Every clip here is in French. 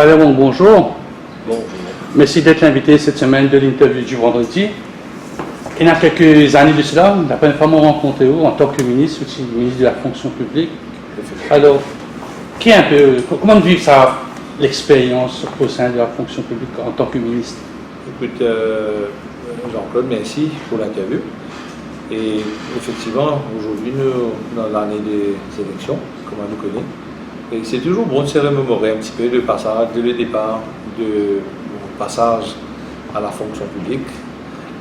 Paléron, bonjour. Bonjour. Merci d'être invité cette semaine de l'interview du vendredi. Il y a quelques années de cela, la première fois qu'on rencontré en tant que ministre, aussi ministre de la fonction publique. Alors, comment vivre ça, l'expérience au sein de la fonction publique en tant que ministre? Écoute, Jean-Claude, merci pour l'interview. Et effectivement, aujourd'hui, nous, dans l'année des élections, comme on nous connaît, et c'est toujours bon de se remémorer un petit peu le passage, le départ, de mon passage à la fonction publique.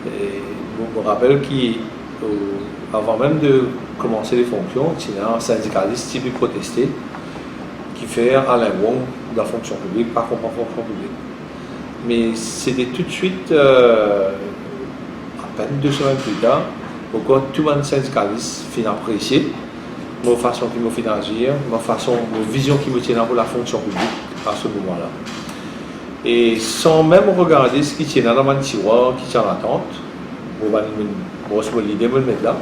Et je me rappelle qu'avant même de commencer les fonctions, il y a un syndicaliste qui veut protester, qui fait Alain Wong de la fonction publique, pas comprendre la fonction publique. Mais c'était tout de suite, à peine 2 semaines plus tard, pourquoi tout le monde syndicaliste finit apprécié ma façon qui me fait agir, ma vision qui me tient pour la fonction publique à ce moment-là. Et sans même regarder ce qui tient dans mon tiroir, qui tient en attente, je vais l'idée de me le mettre là.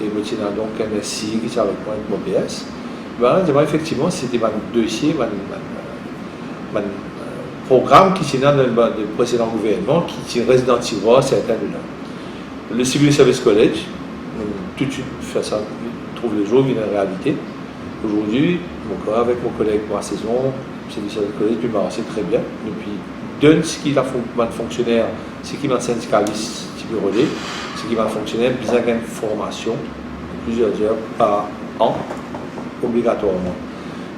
Et je me tiens donc un SI qui tient avec moi avec mon PS. Ben, effectivement, c'était mon dossier, mon programme qui tient dans le précédent gouvernement, qui reste dans le tiroir, c'est un de là. Le Civil Service College, tout de suite fait ça, trouve le jour, il y a une réalité. Aujourd'hui, avec mon collègue pour la saison, le Civil Service College, puis c'est très bien. Depuis donne ce qui est un fonctionnaire, ce qui est un syndicaliste, qui peut relais, ce qui est un fonctionnaire, besoin d'une formation de plusieurs heures par an, obligatoirement.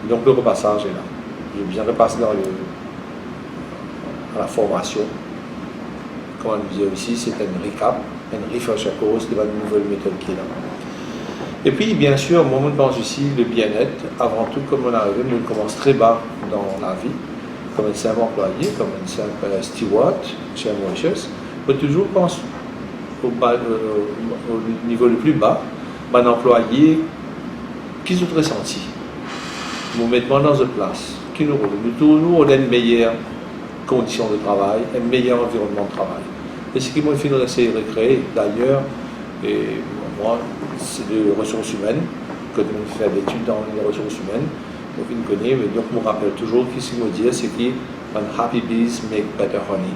Donc le repassage est là. J'ai bien repassé dans la formation. Comme on disait aussi, c'est un recap, un refresh course de la nouvelle méthode qui est là. Et puis, bien sûr, moi, je pense aussi le bien-être. Avant tout, comme on arrive, on commence très bas dans la vie, comme un simple employé, comme un simple steward chez Mauritius. On toujours pense au niveau le plus bas, un employé qui est ressenti. Nous mettons dans une place, qui nous roule. Nous toujours on a une meilleure condition de travail, un meilleur environnement de travail. Et ce qui m'a fait nous essayer de recréer, d'ailleurs, et moi, c'est des ressources humaines, que nous faisons d'études dans les ressources humaines, donc il me connaît, mais donc je me rappelle toujours ce qu'il me dit, c'est qu'un happy bees make better honey.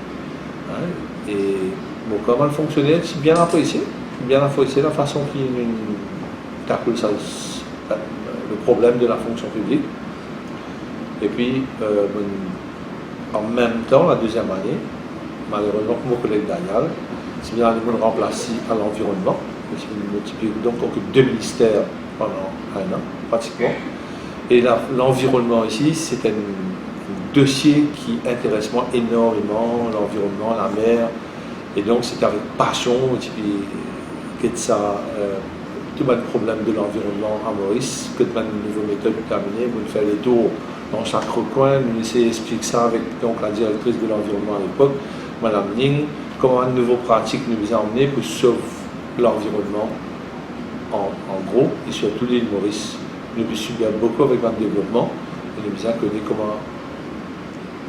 Hein? Et bon, comment fonctionner, c'est bien apprécié la façon qu'il tacle le problème de la fonction publique. Et puis, en même temps, la deuxième année, malheureusement, mon collègue Daniel, c'est bien allé me remplacer à l'environnement. Donc, on occupe 2 ministères pendant 1 an, pratiquement. Et l'environnement ici, c'est un dossier qui intéresse moi énormément, l'environnement, la mer. Et donc, c'est avec passion, que ça, tout le problème de l'environnement à Maurice, que de ma nouvelle méthode terminée, vous faire les tours dans chaque recoin, nous essayer d'expliquer ça avec donc, la directrice de l'environnement à l'époque, Madame Ning, comment une nouvelle pratique nous a emmené pour sauver l'environnement en gros, et surtout l'île Maurice. Nous subissons beaucoup avec le développement, et nous avons connu comment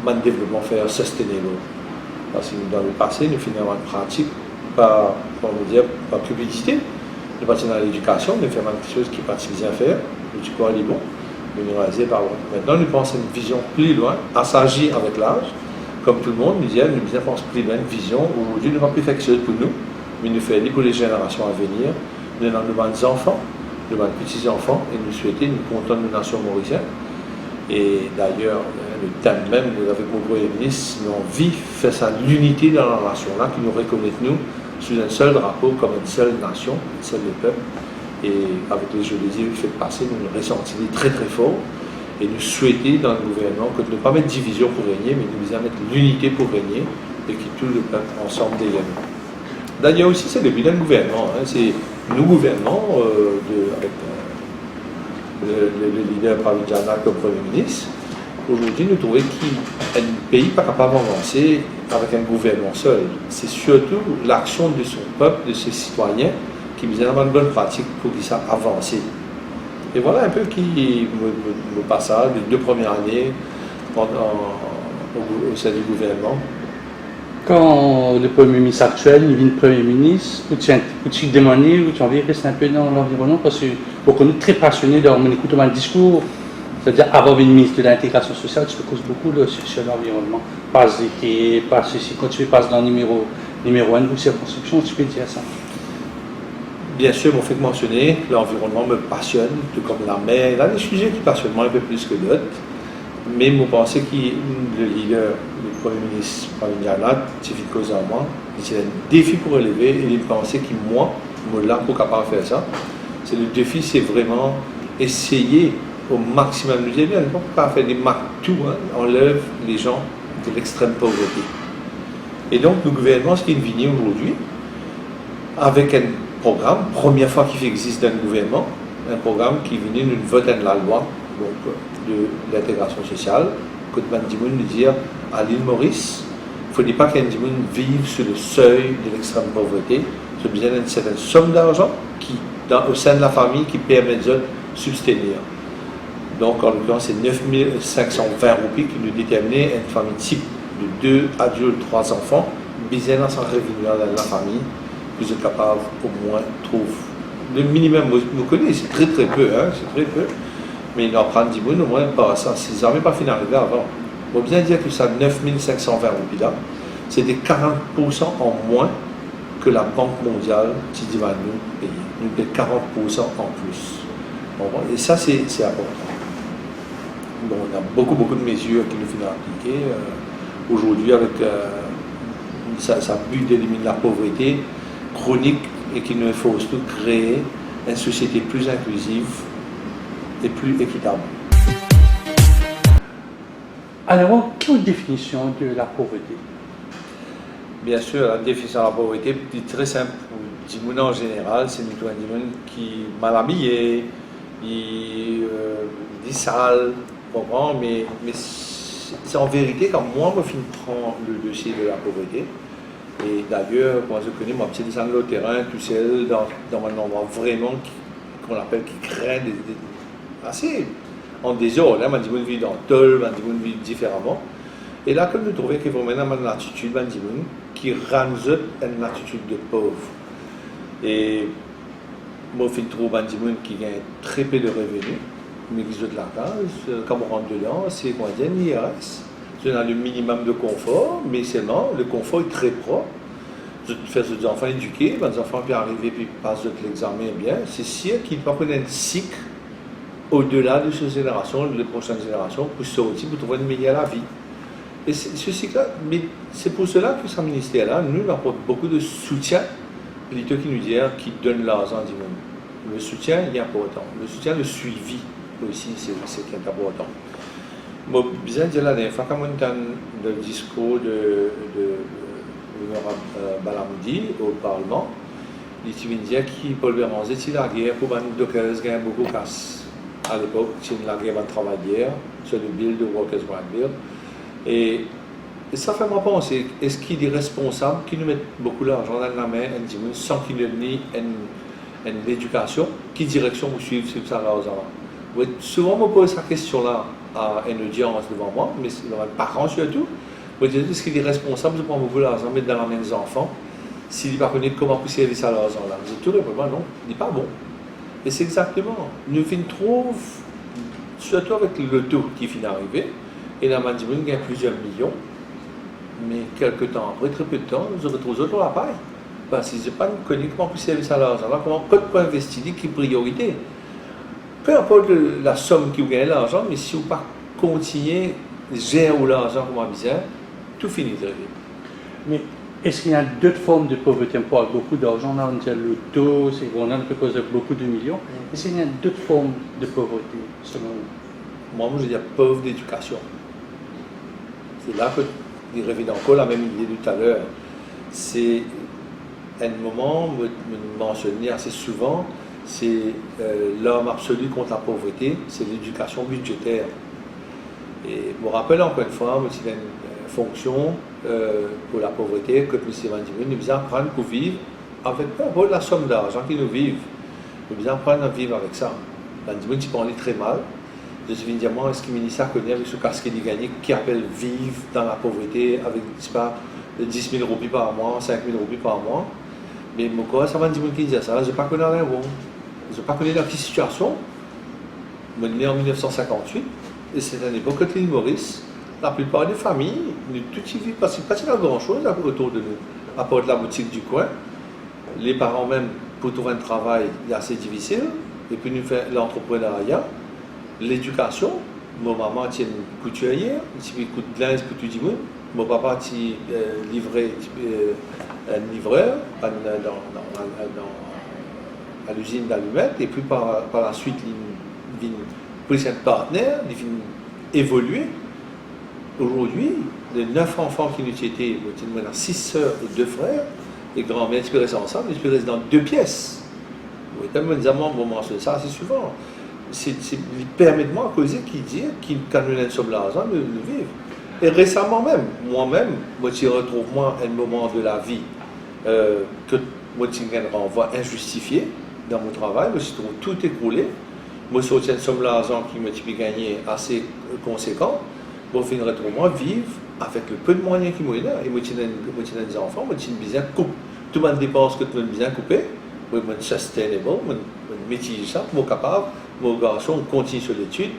le développement faire sustainable. Parce que dans le passé, nous finissons une pratique par cupidité. Nous partons dans l'éducation, nous faisons quelque chose qui n'est pas bien faire, nous crois qu'il est bon, nous réaliser par contre. Maintenant, nous pensons une vision plus loin, à s'agir avec l'âge. Comme tout le monde, nous pensons plus loin, une vision. Aujourd'hui, nous n'avons plus fait quelque chose pour nous, mais nous faisons pour les générations à venir. Nous avons des enfants, nous avons des petits-enfants, et nous souhaitons, nous comptons de nation mauricienne. Et d'ailleurs, le thème même, nous avons pour le Premier ministre, nous avons envie de faire ça l'unité dans la nation-là, qui nous reconnaît nous sous un seul drapeau, comme une seule nation, un seul peuple. Et avec les Jeux des îles qui fait passer, nous nous ressentons très très fort. Et nous souhaitons dans le gouvernement que de ne pas mettre division pour régner, mais nous allons mettre l'unité pour régner et que tout le peuple ensemble dégaine. D'ailleurs aussi, c'est le bilan du gouvernement. Hein, c'est nous gouvernons avec le leader Pravichana comme Premier ministre. Aujourd'hui, nous trouvons qu'un pays n'est pas capable d'avancer avec un gouvernement seul. C'est surtout l'action de son peuple, de ses citoyens, qui nous a une bonne pratique pour qu'ils ça avancer. Et voilà un peu qui me passe ça, les 2 premières années au sein du gouvernement. Quand le Premier ministre actuel devient Premier ministre, tu demandé, ou tu as envie de rester un peu dans l'environnement, parce que vous êtes très passionné, on écoute le discours, C'est-à-dire, avoir une ministre de l'intégration sociale, tu cause beaucoup là, sur l'environnement. Pas d'été, pas ceci. Quand tu passes dans le numéro 1 ou circonscription, tu peux dire ça. Bien sûr, on fait mentionner, l'environnement me passionne, tout comme la mer. Il y a des sujets qui passionnent moi un peu plus que d'autres. Mais je pense que le leader, le Premier ministre, Paminjana, c'est une cause en moi. C'est un défi pour relever et il pensait que moi, je suis là pour capable de faire ça. C'est le défi, c'est vraiment essayer au maximum. Nous disons bien, on ne peut pas faire des marques tout, hein, enlève les gens de l'extrême pauvreté. Et donc, le gouvernement, ce qui est venu aujourd'hui, avec un programme, première fois qu'il existe dans le gouvernement, un programme qui est venu nous voter la loi donc, de l'intégration sociale, que Bandimoun nous dire à l'île Maurice, il ne faut pas qu'un Bandimoun vive sur le seuil de l'extrême pauvreté, c'est besoin d'une certaine somme d'argent qui, au sein de la famille qui permet de subvenir. Donc en l'occurrence c'est 9 520 roupies qui nous déterminent une famille type de 2 adultes, 3 enfants, besoin dans son revenu dans la famille, vous êtes capable au moins de trouver le minimum, vous connaissez, c'est très peu, hein, c'est très peu, mais il en prend 10 000 au moins pas ça, si ça n'avait pas fini d'arriver avant. Il faut bien dire que ça 9 520 roupies là, c'est des 40% en moins que la Banque mondiale qui va nous payer. Nous payons 40% en plus. Bon, et ça, c'est important. Bon, on a beaucoup de mesures qui nous finissent appliquer. Aujourd'hui, avec ça but d'éliminer la pauvreté chronique et qu'il nous faut surtout créer une société plus inclusive et plus équitable. Alors, quelle définition de la pauvreté? Bien sûr, la définition de la pauvreté est très simple. Pour les gens en général, c'est plutôt un monde qui est mal habillé, qui est sale, mais c'est en vérité quand moi, je prends le dossier de la pauvreté. Et d'ailleurs, quand je connais mon petit descendre au terrain, tout seul, dans un endroit vraiment qu'on appelle qui craint assez en désordre. Hein, on vit dans le tol, on vit différemment. Et là, comme nous trouvons qu'il faut maintenant une attitude qui rend une attitude de pauvre. Et moi, je trouve qui gagne très peu de revenus, mais qui ont de la case, quand on rentre dedans, c'est quoi dire, l'IRS. C'est le minimum de confort, mais seulement le confort est très propre. Je fais des enfants éduqués, les enfants peuvent arriver puis passent l'examen bien. C'est sûr qu'ils ne peuvent pas connaître un cycle au-delà de ces générations, de les prochaines générations, pour sortir, pour trouver une meilleure vie. Et ce cycle-là, mais c'est pour cela que ce ministère-là, nous apporte beaucoup de soutien, plutôt qui nous dit, qui donne l'argent du monde. Le soutien est important. Le soutien, le suivi aussi, c'est qui est important. Moi, bien dire la dernière fois, quand on entend le discours de l'honorable Balamoudi au Parlement, il dit que Paul Béranger, c'est la guerre pour les dockers gagnent beaucoup de casse. À l'époque, c'est la guerre de travailleurs, sur le bill de Workers' Right Bill. Et ça fait moi penser, est-ce qu'il est responsable qui nous met beaucoup d'argent dans la main sans qu'il ait ni une éducation, quelle direction vous suivez sur ça là aux souvent, je me pose cette question-là à une audience devant moi, mais devant les parents surtout. Je me dis, est-ce qu'il est responsable de prendre beaucoup d'argent, mettre dans la main des enfants, s'il n'est pas connu comment pousser les salaires là? Je dis tout simplement non, il n'est pas bon. Et c'est exactement, nous trouvons, surtout avec le taux qui finit d'arriver, et la Mandimoun gagne plusieurs millions, mais quelques temps après, très peu de temps, nous retrouvons autour de la paille. Parce qu'ils n'ont pas connu comment pousser les salaires là, comment pas investir, qui est priorité. Peu importe la somme qui vous gagnez l'argent, mais si vous ne pas continuer à gérer l'argent comme bizarre, tout finit de rêver. Mais est-ce qu'il y a d'autres formes de pauvreté? On parle beaucoup d'argent, là on dit le taux, c'est qu'on a cause de beaucoup de millions. Est-ce qu'il y a d'autres formes de pauvreté selon vous? Moi, je veux dire pauvre d'éducation. C'est là que il revient encore la même idée de tout à l'heure. C'est un moment, je mentionnais assez souvent, c'est l'arme absolue contre la pauvreté, c'est l'éducation budgétaire. Et je me rappelle encore une fois, c'est une fonction pour la pauvreté que M. Vandimoun nous a apprendre pour vivre avec peu importe la somme d'argent qui nous vivent. Nous avons apprendre à vivre avec ça. Vandimoun, tu peux en aller très mal. Je suis venu dire, moi, est-ce que le ministère connaît avec ce casque qu'il a gagné, qui appelle vivre dans la pauvreté avec, je sais pas, 10 000 roupies par mois, 5 000 roupies par mois. Mais moi, ça va dire qui dit ça, je ne sais pas connaître rien bon. Je ne sais pas connaître dans quelle situation. je suis né en 1958, et c'est à l'époque de l'île Maurice. La plupart des familles, nous tout y vivent parce qu'il n'y a pas grand-chose autour de nous, à part de la boutique du coin. Les parents même, pour trouver un travail, c'est assez difficile. Et puis nous faisons l'entrepreneuriat, l'éducation. Mon maman est une couturière, elle coûte de linge pour tout le monde. Mon papa est un livreur à l'usine d'allumettes. Et puis par la suite, il est un partenaire, il vient évoluer. Aujourd'hui, les 9 enfants qui nous étaient, nous avons 6 sœurs et 2 frères, et grand-mère inspirés ensemble, inspirés dans 2 pièces. Oui, comme nous avons mentionné ça assez souvent. Il permet de moi à causer qui dit quand nous sommes là, nous vivons. Et récemment même, moi-même, je retrouve un moment de la vie que moi je renvoie injustifié dans mon travail, je trouve tout écroulé. Moi, je suis somme l'argent qui m'a gagné assez conséquent. Moi, je retrouve moi vivre avec le peu de moyens qui m'ont là. Et moi, j'ai des enfants, moi, j'ai bien coupe. Tout le monde dépense que tu veux bien couper. Moi, je suis sustainable, je maîtrise ça, je suis capable. Mon garçon continue sur l'étude,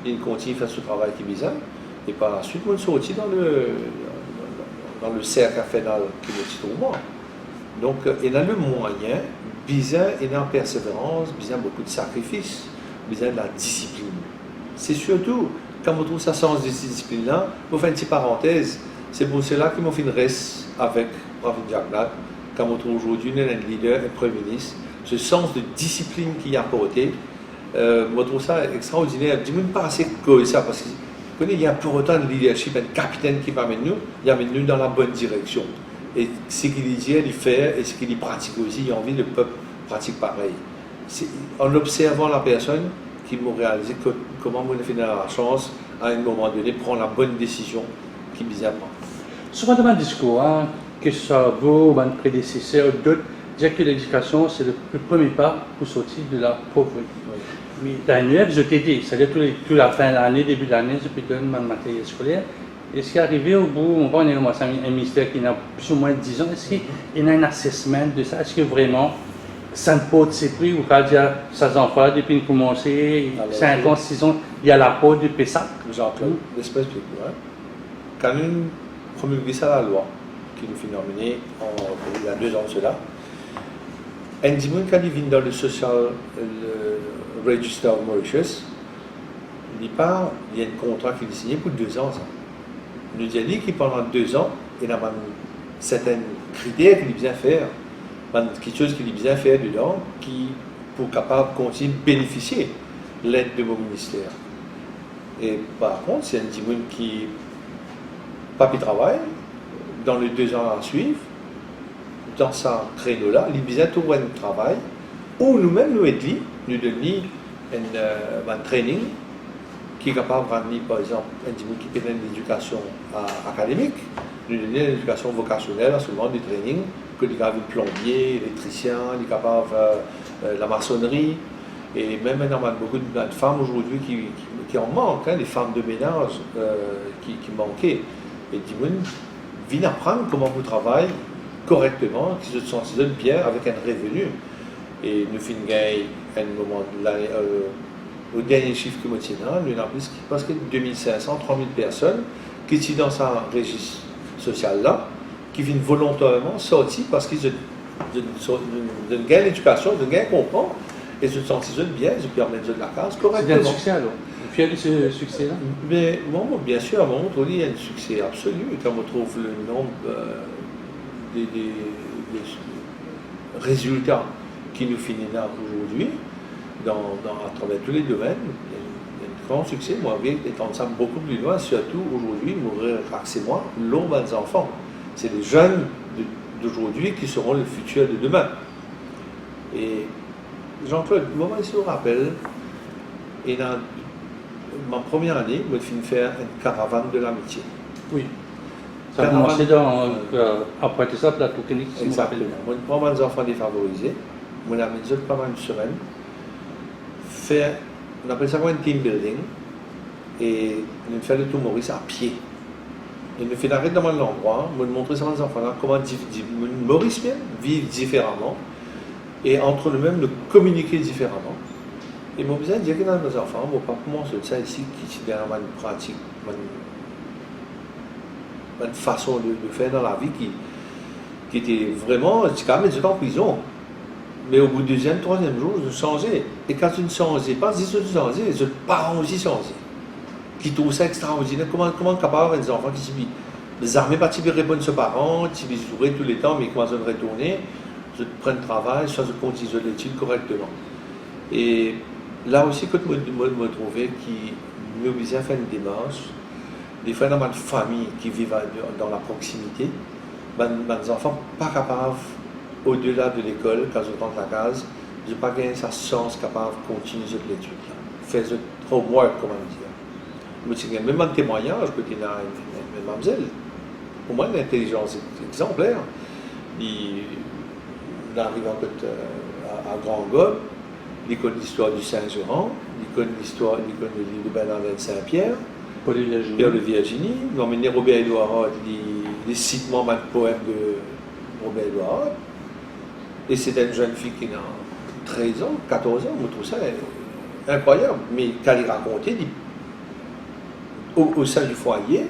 il continue à faire ce travail qui est bizarre. Et par la suite, je suis sorti dans le cercle infernal qui me trouve moi. Donc, il y a le moyen, bizarre, il y a la persévérance, bizarre, beaucoup de sacrifices, bizarre, de la discipline. C'est surtout, quand on trouve ça sens de cette discipline-là, je fais une petite parenthèse, c'est pour cela que je fais une reste avec Ravi Jagnat, quand on trouve aujourd'hui un leader, un premier ministre, ce sens de discipline qu'il a apporté, je trouve ça extraordinaire. Je ne dis même pas assez que ça, parce qu'il y a pour autant de leadership, un capitaine qui m'amène nous, il amène nous dans la bonne direction. Et ce qu'il dit, il fait, et ce qu'il pratique aussi, il a envie que le peuple pratique pareil. En observant la personne, qui m'a réalisé comment on a fait la chance, à un moment donné, prendre la bonne décision qui bizarrement. Souvent dans mon discours, que ce soit vous, mon prédécesseur ou d'autres, dire que l'éducation, c'est le premier pas pour sortir de la pauvreté. Mais l'annuel, je t'ai dit, c'est-à-dire toute la fin de l'année, début de l'année, je peux donner mon matériel scolaire. Et ce qui est arrivé au bout, on va commencer un ministère qui a plus ou moins 10 ans, est-ce qu'il y a un assessment de ça? Est-ce que vraiment, ça ne peut être pris ou quand il y a ces enfants, depuis qu'ils ont commencé, 5 ans, 6 ans, il y a la peau du PESA? Jean-Claude, l'espèce de quoi? Quand nous promulguons ça la loi, qui nous fait nominer il y a 2 ans de cela, un dimanche, quand il vient dans le Social Register of Mauritius, il y a un contrat qu'il a signé pour 2 ans. Ça. Il nous a dit que pendant 2 ans, il y a certains critères qu'il a bien faire, quelque chose qu'il a bien faire dedans, qui pour capable de continuer de bénéficier de l'aide de mon ministère. Et par contre, c'est un petit monde qui n'a pas de travail, dans les 2 ans à suivre, dans ce créneau-là, il a besoin de trouver un travail, ou nous-mêmes nous aidons, nous donnons un training qui est capable de ramener, par exemple, un petit monde qui peut donner l'éducation académique, nous donnons une éducation vocationnelle, souvent du training, que les gars plombier, électricien, il est capable de la maçonnerie, et même il y a beaucoup de femmes aujourd'hui qui en manquent, les femmes de ménage qui manquaient. Et du monde viennent apprendre comment vous travaillez correctement, qui se sentent bien avec un revenu. Et nous finissons un moment de l'année, au dernier chiffre que nous avons, nous avons presque 2500, 3000 personnes qui sont dans ce registre social-là, qui viennent volontairement sortir parce qu'ils ont gain l'éducation, ils ont gain comprendre, et ils se sentent bien, ils permettent de la case correctement. C'est un succès alors? Vous fier de ce succès-là? Mais bon, bien sûr, à un moment donné, il y a un succès absolu. Et quand on trouve le nombre des résultats qui nous finissent là aujourd'hui, à travers tous les domaines, il y a un grand succès. Moi, étant ça beaucoup plus loin, surtout aujourd'hui, c'est moi, l'ombre des enfants. C'est les jeunes d'aujourd'hui qui seront le futur de demain. Et Jean-Claude, moi, je me rappelle, et dans ma première année, je suis faire une caravane de l'amitié. Oui. Ça a commencé dans apprentissage plateau clinique. Exactement. Je prends mes enfants défavorisés, je les amène pendant une semaine, on appelle ça un team building, et on fait le tour Maurice à pied. Et nous faisons arrêter dans l'endroit, nous montrer à nos enfants comment Maurice vivent différemment, et entre nous-mêmes, nous communiquer différemment. Et mon besoin de dire que dans nos enfants, mon papa, moi, c'est ça ici qui est dans une pratique, une façon de faire dans la vie qui était vraiment, c'est quand même, j'étais en prison. Mais au bout du deuxième, troisième jour, je changeais. Et quand tu ne changeais pas, si tu changeais, les parents aussi changeaient. Qui trouvent ça extraordinaire. Comment capable des enfants qui subissent les armées, pas tu répondre à ses parents, tu les jouerais tous les temps, mais comment ils retourner, je prends le travail, soit je continue l'étude correctement. Et là aussi, quand je me trouvais qui m'oblige à faire une démarche, des fois dans ma famille qui vivent dans la proximité, mes enfants pas capables, au-delà de l'école, quand je rentre à la case, je n'ai pas gagné sa chance capable de continuer l'étude. Faire le homework, comment dire. Même en témoignage, que tu as une mademoiselle, pour moi, une intelligence exemplaire. Il arrive à Grand Gobe, il connaît l'histoire du Saint-Jean, il connaît l'histoire, il connaît le livre de Bernardin de Saint-Pierre, Pierre de Virginie, il a emmené Robert Édouard, les citements de poèmes de Robert Édouard. Et c'était une jeune fille qui a 13 ans, 14 ans, je trouve ça incroyable. Mais quand il racontait, au sein du foyer,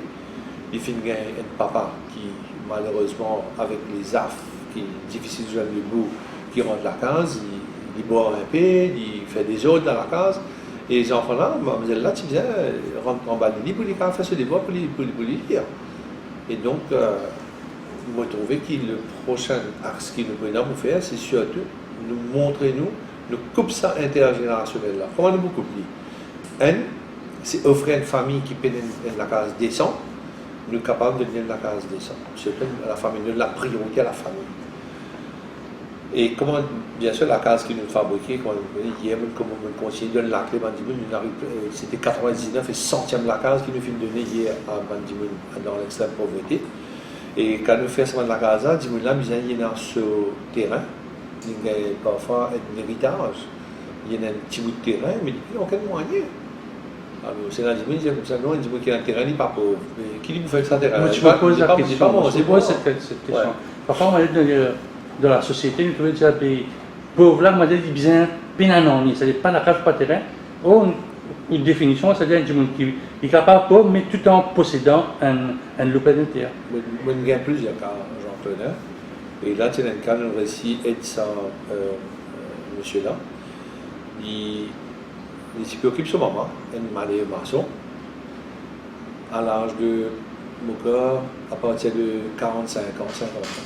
il finit un papa qui, malheureusement, avec les affres, qui est difficile de joindre debout, qui rentre la case, il boit un peu, il fait des autres dans la case. Et les enfants-là, mademoiselle-là, tu viens, rentre en bas de lit pour les faire ce débat pour les lire. Et donc, je trouvais que le prochain axe qu'il nous peut nous faire, c'est surtout nous montrer, nous couper ça intergénérationnel là. Comment nous couper? C'est offrir une famille qui peut la case décente, nous capables de donner la case décente. Surtout la famille, nous la priorité à la famille. Et comment, bien sûr, la case qui nous fabriquait, quand hier, comme on continue de donner la clé, c'était 99 et 100e la case qui nous fait donner hier à Bandimoun dans l'extrême pauvreté. Et quand nous faisons la case, Bandimoun là, il y a sur terrain, il y a parfois un héritage, il y a un petit bout de terrain, mais il n'y a aucun moyen. Alors, c'est là, il dit comme ça, non, il dit qu'il y a un terrain, il n'est pas pauvre. Mais qui dit que vous faites ça terrain? Tu me poses la question, c'est quoi cette question? Parfois, on va dire dans la société, nous trouvons que les pauvres là, on va dire qu'ils bien pénanoni, c'est-à-dire pas la case, pas terrain. Une définition, c'est-à-dire qu'il est capable de pauvre, mais tout en possédant un lopin de terre. Il y a plusieurs cas, Jean-Claude. Et là, tu as un cas, le récit est de ça, monsieur-là. Il s'y préoccupe son maman, un malais maçon, à l'âge de mon corps, à partir de 45 ans, 50 ans.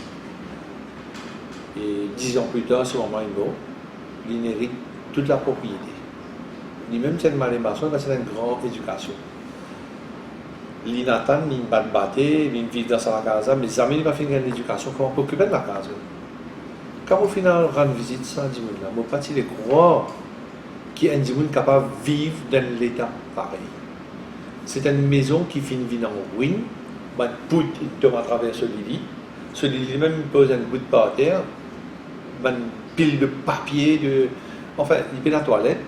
Et 10 ans plus tard, ce moment est mort, il hérite toute la propriété. Lui-même, c'est un malais maçon, c'est une grande éducation. Il n'attend, il ne bat de battre, il vit dans sa casa, mais jamais il va finir une éducation, comment s'occuper de la casa. Quand au final, on rend visite, ça, dit, on ne peut pas les croire qu'il y a un dimanche capable de vivre dans l'état pareil. C'est une maison qui finit en ruine, il tombe à travers ce lit. Ce lit même pose un bout de par terre, une pile de papier, enfin, il fait la toilette,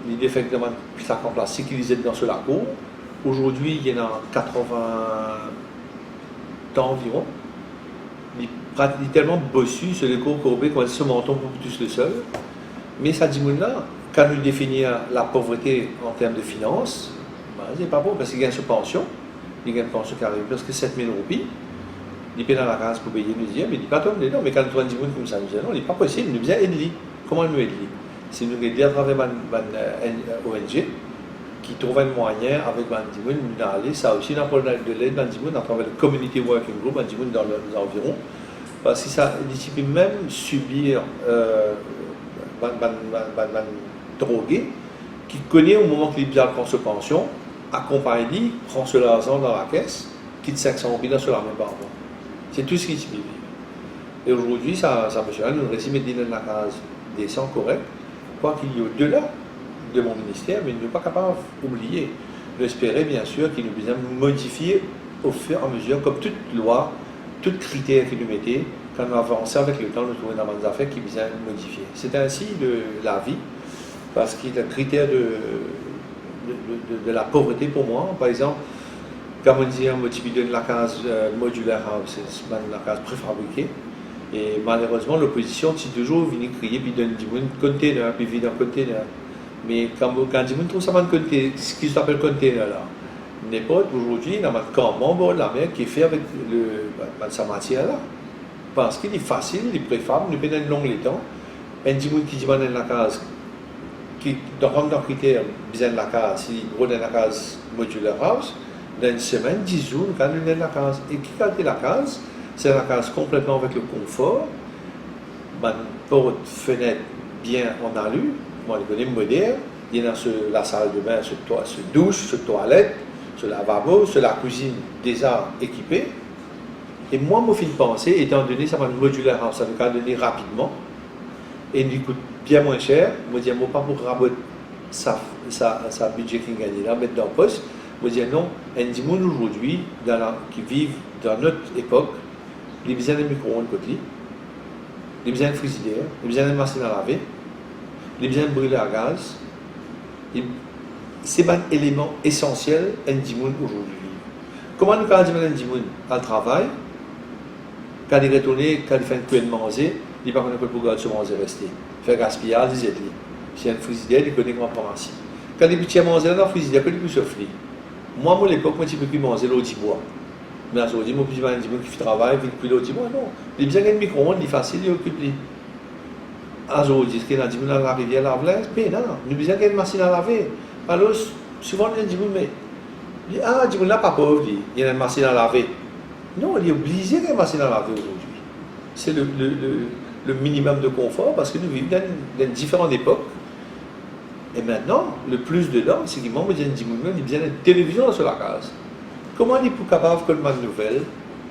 il effectivement sac en plastique, il est dans la cour. Aujourd'hui, il y en a 80 ans environ. Il est tellement bossu sur les cours courbés qu'on se menton pour tous le seul. Mais ça dit là, quand nous définit la pauvreté en termes de finances, c'est pas beau parce qu'il gagne sa pension. Il gagne une pension qui arrive presque 7000 roupies. Il paye dans la case pour payer le deuxième, mais il dit pas toi, mais quand nous avons dit comme ça, nous disons non, il n'est pas possible, nous disons aide-lui. Comment nous aide-lui? C'est nous aider à travers une ONG qui trouve un moyen avec Bandimoun d'aller, ça aussi dans le de l'aide Bandimoun à travers le Community Working Group Bandimoun dans les environs, parce que ça, il peut même subir drogué qui connaît au moment qu'il prend sa pension, accompagne, prend son argent dans la caisse, quitte 500 roupies dans la même barbe. C'est tout ce qu'il subit. Et aujourd'hui, ça monsieur, nous réussit à mettre dans la case décent, correct, quoi qu'il y ait au-delà de mon ministère, mais nous ne sommes pas capables d'oublier. Nous espérons bien sûr qu'il nous besoin modifier au fur et à mesure, comme toute loi, tout critère qu'il nous mettait, quand nous avançons avec le temps, nous trouvons dans les affaires qui besoin de modifier. C'est ainsi de la vie, parce qu'il est un critère de la pauvreté pour moi. Par exemple, quand on dit on de la case modulaire, c'est la case préfabriquée. Et malheureusement, l'opposition, c'est toujours venue crier, puis donne du container, puis vide un container. Mais quand on trouve ça, ce qu'ils appellent container là, n'importe aujourd'hui, il y a un camion au bord de la mer qui est fait avec sa matière là. Parce qu'il est facile, il est préfable, il peut être long les temps. Un petit qui dit dans la case, qui dans le critère, besoin de la case, il prend la case modular house, dans une semaine, 10 jours, quand il est dans la case. Et qui calme la case, c'est la case complètement avec le confort, une porte, fenêtre bien en alu, moi je connais moderne, il y a dans la salle de bain, ce douche, ce toilette, ce lavabo, ce la cuisine déjà équipée. Et moi, je me fais penser, étant donné ça va modular house, ça va donner rapidement, et il coûte bien moins cher, je me dis, pas pour raboter sa budget qui gagne là, mettre dans le poste. Je me dis non, un des gens aujourd'hui qui vivent dans notre époque, ils ont besoin de micro-ondes côté, ils ont besoin de frigidaire, ils ont besoin de machine à laver, ils ont besoin de brûler à gaz. C'est un élément essentiel un des gens aujourd'hui. Comment nous quand un des gens à travail, quand il retourne, quand il fait un peu de manger, il ne va pas connaître pour garder ce manger rester. Faire gaspillage, il est si il y a un frigidaire, il connaît comment prendre ainsi. Quand il peut manger dans le frigidaire, il peut souffler. Moi, à l'époque, je ne peux plus manger l'eau du bois. Mais aujourd'hui, je peux dire qui travaille, il peut l'eau du bois. Non. Il y a besoin d'un micro-ondes, il est facile, il occupe. Aujourd'hui, ce qu'il y a dans la rivière lave-linge, mais non, il y a besoin d'une machine à laver. Alors, souvent, on dit, mais il n'a pas pauvre, il y a une machine à laver. Non, il est obligé d'avoir une machine à laver aujourd'hui. C'est le minimum de confort parce que nous vivons dans différentes époques. Et maintenant, le plus dedans, c'est qu'il manque de télévision sur la case. Comment on est pour capable de faire une nouvelle?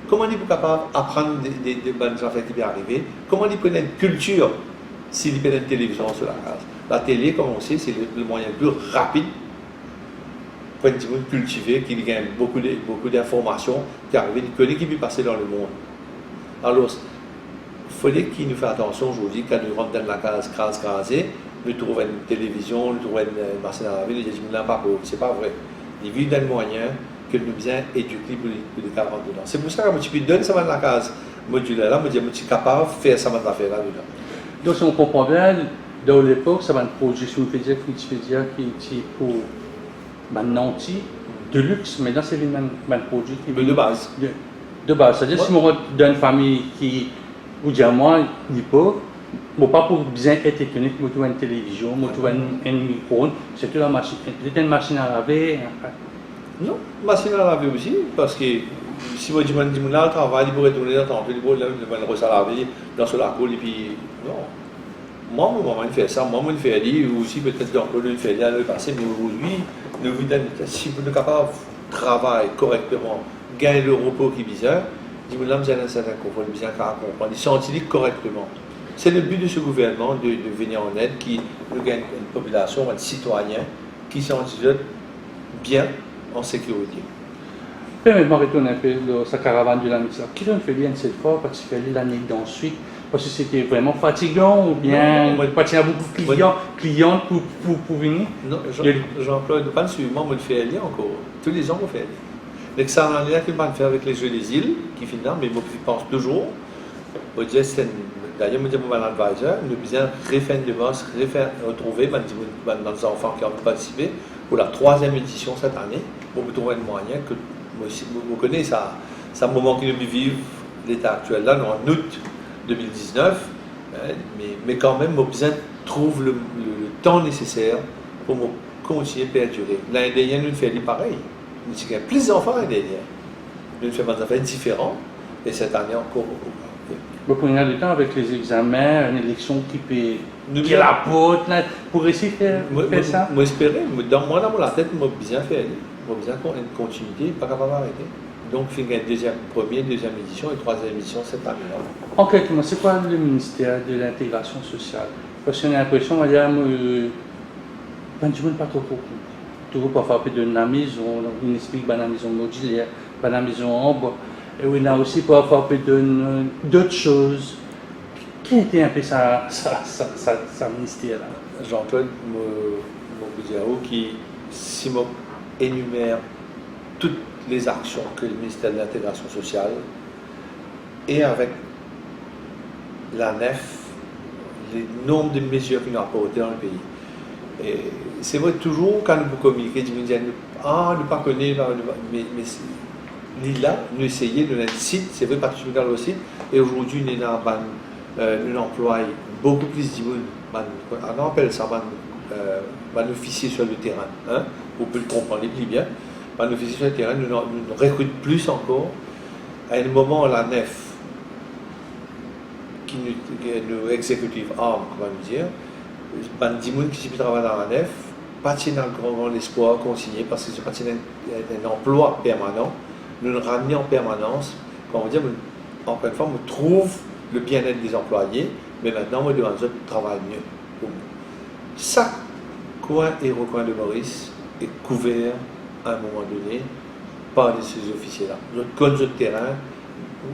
Comment on est pour capable d'apprendre des bonnes affaires qui viennent arriver? Comment on est pour une culture s'il y a une télévision sur la case? La télé, comme on sait, c'est le moyen le plus rapide pour un petit monde cultivé qui gagne beaucoup d'informations qui arrivent, qui peut passer dans le monde. Alors, il faudrait qu'il nous fasse attention aujourd'hui quand nous rentrons dans la case crasée. Nous trouvons une télévision, nous trouvons une machine à laver, nous disons que pas beau. C'est pas vrai. Il vit dans le moyen que nous besoin éduquer pour les 40 dedans. C'est pour ça que je peux donner ça dans la case modulaire là, je me dis capable de faire ça dans l'affaire là dedans. Donc si on comprend bien, dans l'époque, ça va être projet sur Wikipédia qui est pour nanti de luxe, mais là c'est un produit qui de base. De base. C'est-à-dire si on dans une famille qui, ou dire moi, n'est pauvre, bon, pas pour bien être technique, moi tu as une télévision, moi tu as un micro-ondes, c'est une machine à laver. Non, machine à laver aussi, parce que si moi je dis là, le travail, il pourrait tourner dans le temps, il pourrait le rose à laver dans ce lac, et puis non. Moi, je fais ça, moi, je fais aller, ou aussi peut-être dans le fait aller à le passé, mais aujourd'hui, nous si vous êtes capable de travailler correctement, gagner le repos qui est bizarre, dis-moi là, vous avez un certain confort, vous avez un comprendre, sentir correctement. C'est le but de ce gouvernement de venir en aide, qui nous gagne une population, un citoyen, qui se sentit bien en sécurité. Permettez-moi de retourner un peu dans sa caravane de la mission. Qui l'on fait bien cette fois, parce qu'il fallait l'année d'ensuite, parce que c'était vraiment fatigant, ou bien parce qu'il y a beaucoup de clients pour venir? Non, j'emploie pas le suivant, je le fais aller encore. Tous les ans, je le fais aller. L'excellent lien qu'il va faire avec les Jeux des îles, qui finit là, mais je pense toujours. D'ailleurs, je dis à mon advisor, nous devons refaire une demande, retrouver nos enfants qui ont participé pour la 3e édition cette année, pour trouver un moyen que vous connaissez ça. C'est un moment que nous vivons l'état actuel là, en août 2019, mais quand même, nous besoin trouver le temps nécessaire pour continuer à perdurer. L'année dernière, nous faisons pareil. Nous avons plus d'enfants l'année dernière. Nous faisons des affaires différentes, et cette année encore beaucoup. Beaucoup de temps avec les examens, une élection qui est la pote, pour essayer de faire ça. Moi, j'espérais, dans ma tête, je me bien fait aller. Je me besoin une continuité, pas capable d'arrêter. Donc, il y a une première, deuxième édition et troisième édition cette année-là. Concrètement, c'est quoi le ministère de l'intégration sociale? Parce qu'on a l'impression, madame, pas trop compris. Tout pour faire de la maison, on explique la maison modulaire, la maison en bois. Et on a aussi pour faire d'autres choses. Qui était un peu sa ministère-là? Jean-Claude Moboudiao qui, si je énumère toutes les actions que le ministère de l'intégration sociale et avec la NEF, les nombres de mesures qu'il a apportées dans le pays. Et c'est vrai, toujours quand nous communiquons, nous disons, ah, nous ne pas connaître, mais là, nous essayons de notre site, c'est vrai, particulièrement dans le site, et aujourd'hui, nous employons beaucoup plus de monde, on appelle ça, officier sur le terrain, hein, vous pouvez le comprendre plus bien, officier sur le terrain, nous recrutons plus encore, à un moment, la nef, qui nous exécutive arme, comment nous dire, des gens qui travaillent dans la nef, pas dans grand espoir consigné parce que c'est pas un emploi permanent, nous le ramenons en permanence, comment dire, encore une fois, on trouve le bien-être des employés, mais maintenant, on doit travailler mieux. Chaque coin et recoin de Maurice est couvert à un moment donné par ces officiers-là. Notre code de terrain,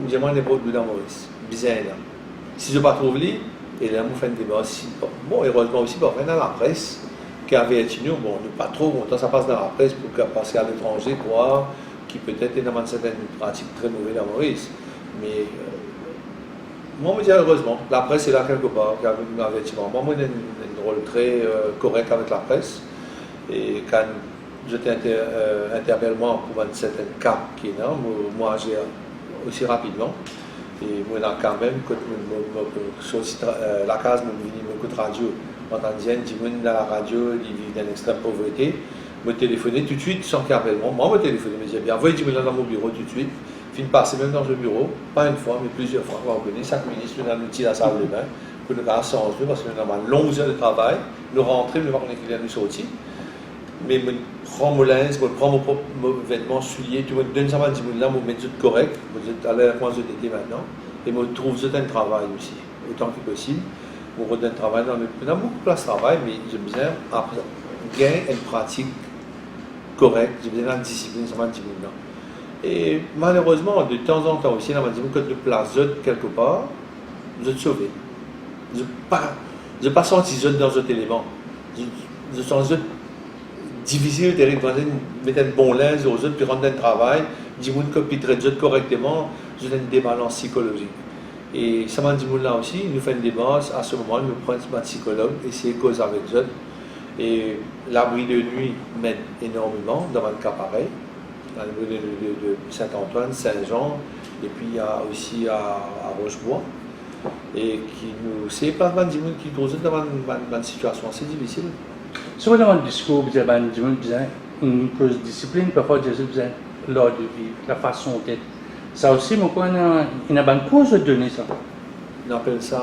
nous avons des produits dans Maurice, bizarre. Si je ne pas trouve lui, et là, on fait un débat aussi. Bon, heureusement aussi, on fait dans la presse, qui avait été nous, bon, nous pas trop longtemps, ça passe dans la presse pour passer à l'étranger, voir qui peut-être est dans certaines pratiques très mauvaises dans Maurice. Mais moi, je me dis heureusement, la presse est là quelque part, qui avait un avertissement. Moi, j'ai un rôle très correct avec la presse. Et quand j'étais interpellé pour un certain cas qui est là, moi, j'ai aussi rapidement. Et moi, quand même, quand la case me vient beaucoup de radio, j'entendais des gens dans la radio, ils vivent dans l'extrême pauvreté, me téléphoner tout de suite sans qu'appellement. Moi, me téléphoner, me disais bien, envoyez du dans mon bureau tout de suite, fin de passer même dans le bureau, pas une fois, mais plusieurs fois, on va reconnaître, chaque ministre, nous avons outil à la salle de bain, pour nous faire sans eux, parce que nous avons une longue heure de travail, nous rentrons, nous voir qu'on est client, nous sortir. Mais je prends mon linge, je prends mon vêtement, souliers, tout le monde donne ça à 10 000 là, je mets tout correct, je suis allé à la coin de l'été maintenant, et je trouve un travail aussi, autant que possible. Je redonne travail dans beaucoup de places de travail, mais j'ai besoin de gagner une pratique correcte, j'ai besoin d'une discipline, ça m'a 10 000 là. Et malheureusement, de temps en temps aussi, dans ma quand je place quelque part, je suis sauvé. Je n'ai pas senti dans un élément. Je sens difficile de mettre un bon linge aux autres, puis rendre un travail, du monde qui traite correctement, j'ai une débalance psychologique. Et ça m'a dit là aussi, nous faisons une débalance, à ce moment, nous prenons un psychologue, essayer de causer avec eux. Et l'abri de nuit m'aide énormément dans un cas pareil. L'abri de Saint-Antoine, Saint-Jean, et puis il y a aussi à Rochebois. Et qui nous, c'est pas mal de gens qui trouvent dans une situation assez difficile. Souvent dans le discours, vous avez une cause de discipline, parfois vous avez l'art de vivre, la façon d'être. Ça aussi, mon coin, il y a une cause de donner ça. On appelle ça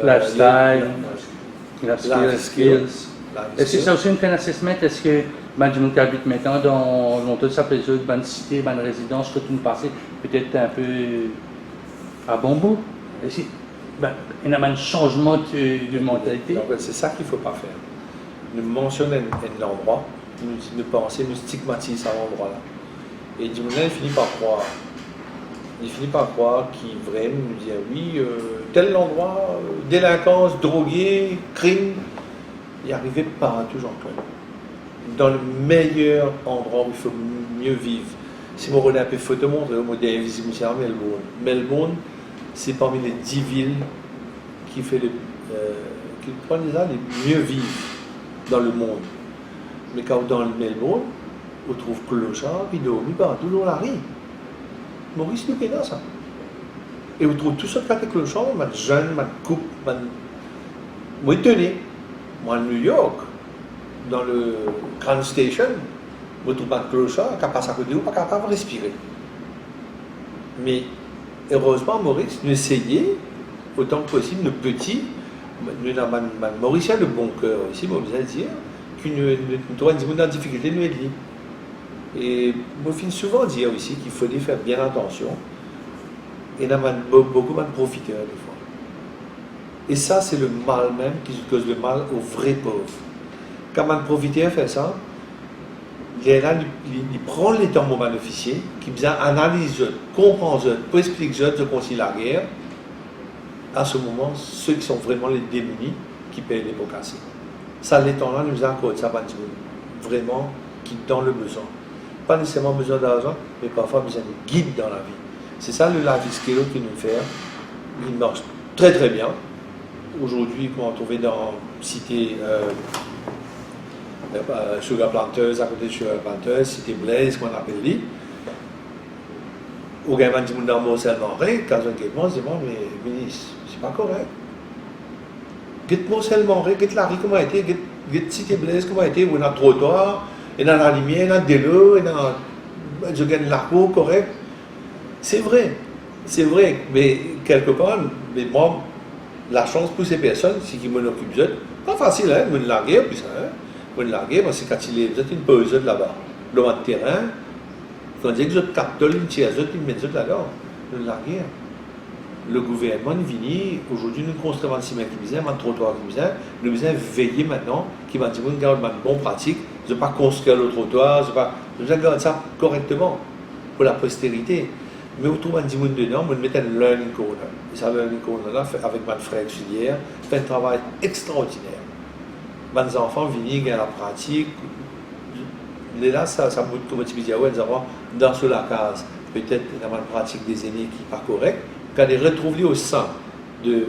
lifestyle, life skills. Est-ce que c'est aussi une assessment? Est-ce que les gens qui habitent maintenant dans toute sa plaisir, dans une cité, dans une résidence, toute une passée, peut-être un peu à bon bout? Il y a un changement de mentalité. Donc, c'est ça qu'il ne faut pas faire. Nous mentionnons un endroit, nous pensons, nous stigmatisons à l'endroit-là. Et du moment il finit par croire. Il finit par croire qu'il vraiment nous dit oui, tel endroit, délinquance, drogué, crime, il arrivait partout, Jean-Claude. Dans le meilleur endroit où il faut mieux vivre. Si on regarde un peu photo, montrer au modèle invisible, c'est à Melbourne. Melbourne, c'est parmi les 10 villes qui fait les mieux vivre dans le monde. Mais quand dans le Melbourne, on trouve clochard, puis dormi partout dans la rue. Maurice nous fait ça. Et on trouve tout ça de clochard, man jeune, man coupe, man. Moi, tenez, moi, à New York, dans le Grand Station, on trouve un clochard qui passe à côté de nous, pas capable de respirer. Mais heureusement, Maurice, nous essayons, autant que possible, nos petits, nous avons Mauricien de bon cœur ici, moi, je dire, nous trouvons des difficultés, nous aider. Et moi, je finis souvent dire aussi qu'il faut faire bien attention. Et il y a beaucoup de profiteurs des fois. Et ça, c'est le mal même qui cause le mal aux vrais pauvres. Quand un profiteur fait ça, il prend les temps moment officier, qui bien analyse, comprend, peut expliquer de concilier la guerre. À ce moment, ceux qui sont vraiment les démunis qui payent les pots cassés. Ça, les temps-là, nous accorde ça, vraiment, qui dans le besoin. Pas nécessairement besoin d'argent, mais parfois besoin de guide dans la vie. C'est ça le life skill que nous faisons. Il marche très très bien. Aujourd'hui, qu'on a trouvé dans cité Sugar Planters, à côté de Sugar Planters, Cité Blaise, qu'on appelle lui. Ou bien, dit dans Moselle-Morée, quand on dit, moi, je dis, mais ministre, c'est pas correct. Get Moselle-Morée, get la rue, comment a été, get Cité Blaise, comment a été, où il y a un trottoir, il y a la lumière, il y a de l'eau, il y a je gagne l'arbre, correct. C'est vrai, mais quelque part, mais moi, la chance pour ces personnes, c'est qu'ils m'en occupent, pas facile, hein, me larguer, puis ça, hein. Me larguer, parce que quand il est, vous êtes une pause là-bas, dans le terrain, quand on dit que vous êtes 4 $, une tiers, une mettre là-dedans, me larguer. Le gouvernement vient, aujourd'hui, nous construisons un ciment qui vient, un trottoir qui vient, nous devons veiller maintenant, qui va dire, nous gardons une bonne pratique, je ne vais pas construire le trottoir, je vais garder ça correctement, pour la postérité. Mais autour de 10 000 dedans, on met un learning corner. Et ça, learning corner-là, avec mon frère auxiliaire, fait un travail extraordinaire. Mes enfants viennent, ils ont la pratique. Et là, ça montre, comme tu disais, dans sur la case, peut-être dans la pratique des aînés qui n'est pas correcte, quand ils retrouvent au sein de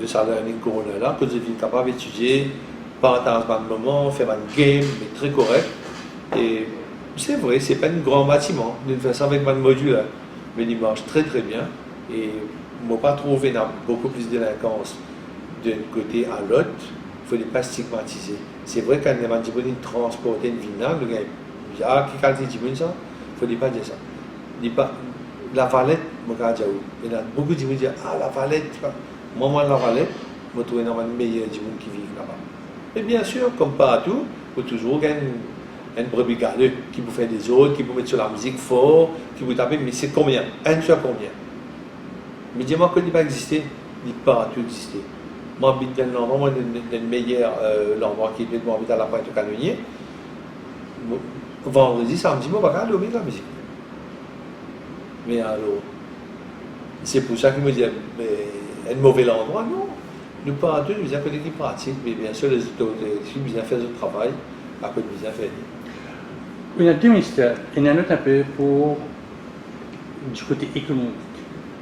sa learning corner-là, que vous êtes capable d'étudier, pas dans un moment, faire un game, mais très correct. Et c'est vrai, c'est pas un grand bâtiment, d'une façon avec un module, mais il marche très très bien. Et je n'ai pas trouvé beaucoup plus de délinquance d'un côté à l'autre, il ne faut pas stigmatiser. C'est vrai quand les gens transportent une vinage, le gars dit ah, qui qualité de ça? Il ne faut pas dire ça. Il dit pas, la Valette, il y a beaucoup de gens qui disent ah, la Valette, moi, la Valette, je trouve qu'il y a un meilleur qui vivent là-bas. Et bien sûr, comme partout, il faut toujours gagner un brebis galeux qui vous fait des autres, qui vous met sur la musique fort, qui vous tape, mais c'est combien? Un sur combien? Mais dis-moi qu'il n'a pas existé, il n'a pas tout existé. Moi, j'habite dans l'endroit, moi, dans le meilleur l'endroit qui est moi, j'habite à la pointe au canonnier. Vendredi, samedi, moi, je vais regarder la musique. Mais alors, c'est pour ça qu'il me dit, mais un mauvais endroit, non. Nous partons, nous avons des pratiques, mais bien sûr, les autorités, nous avons fait le travail, après nous avons fait. Il y a deux ministères. Il y en a un autre un peu pour du côté économique.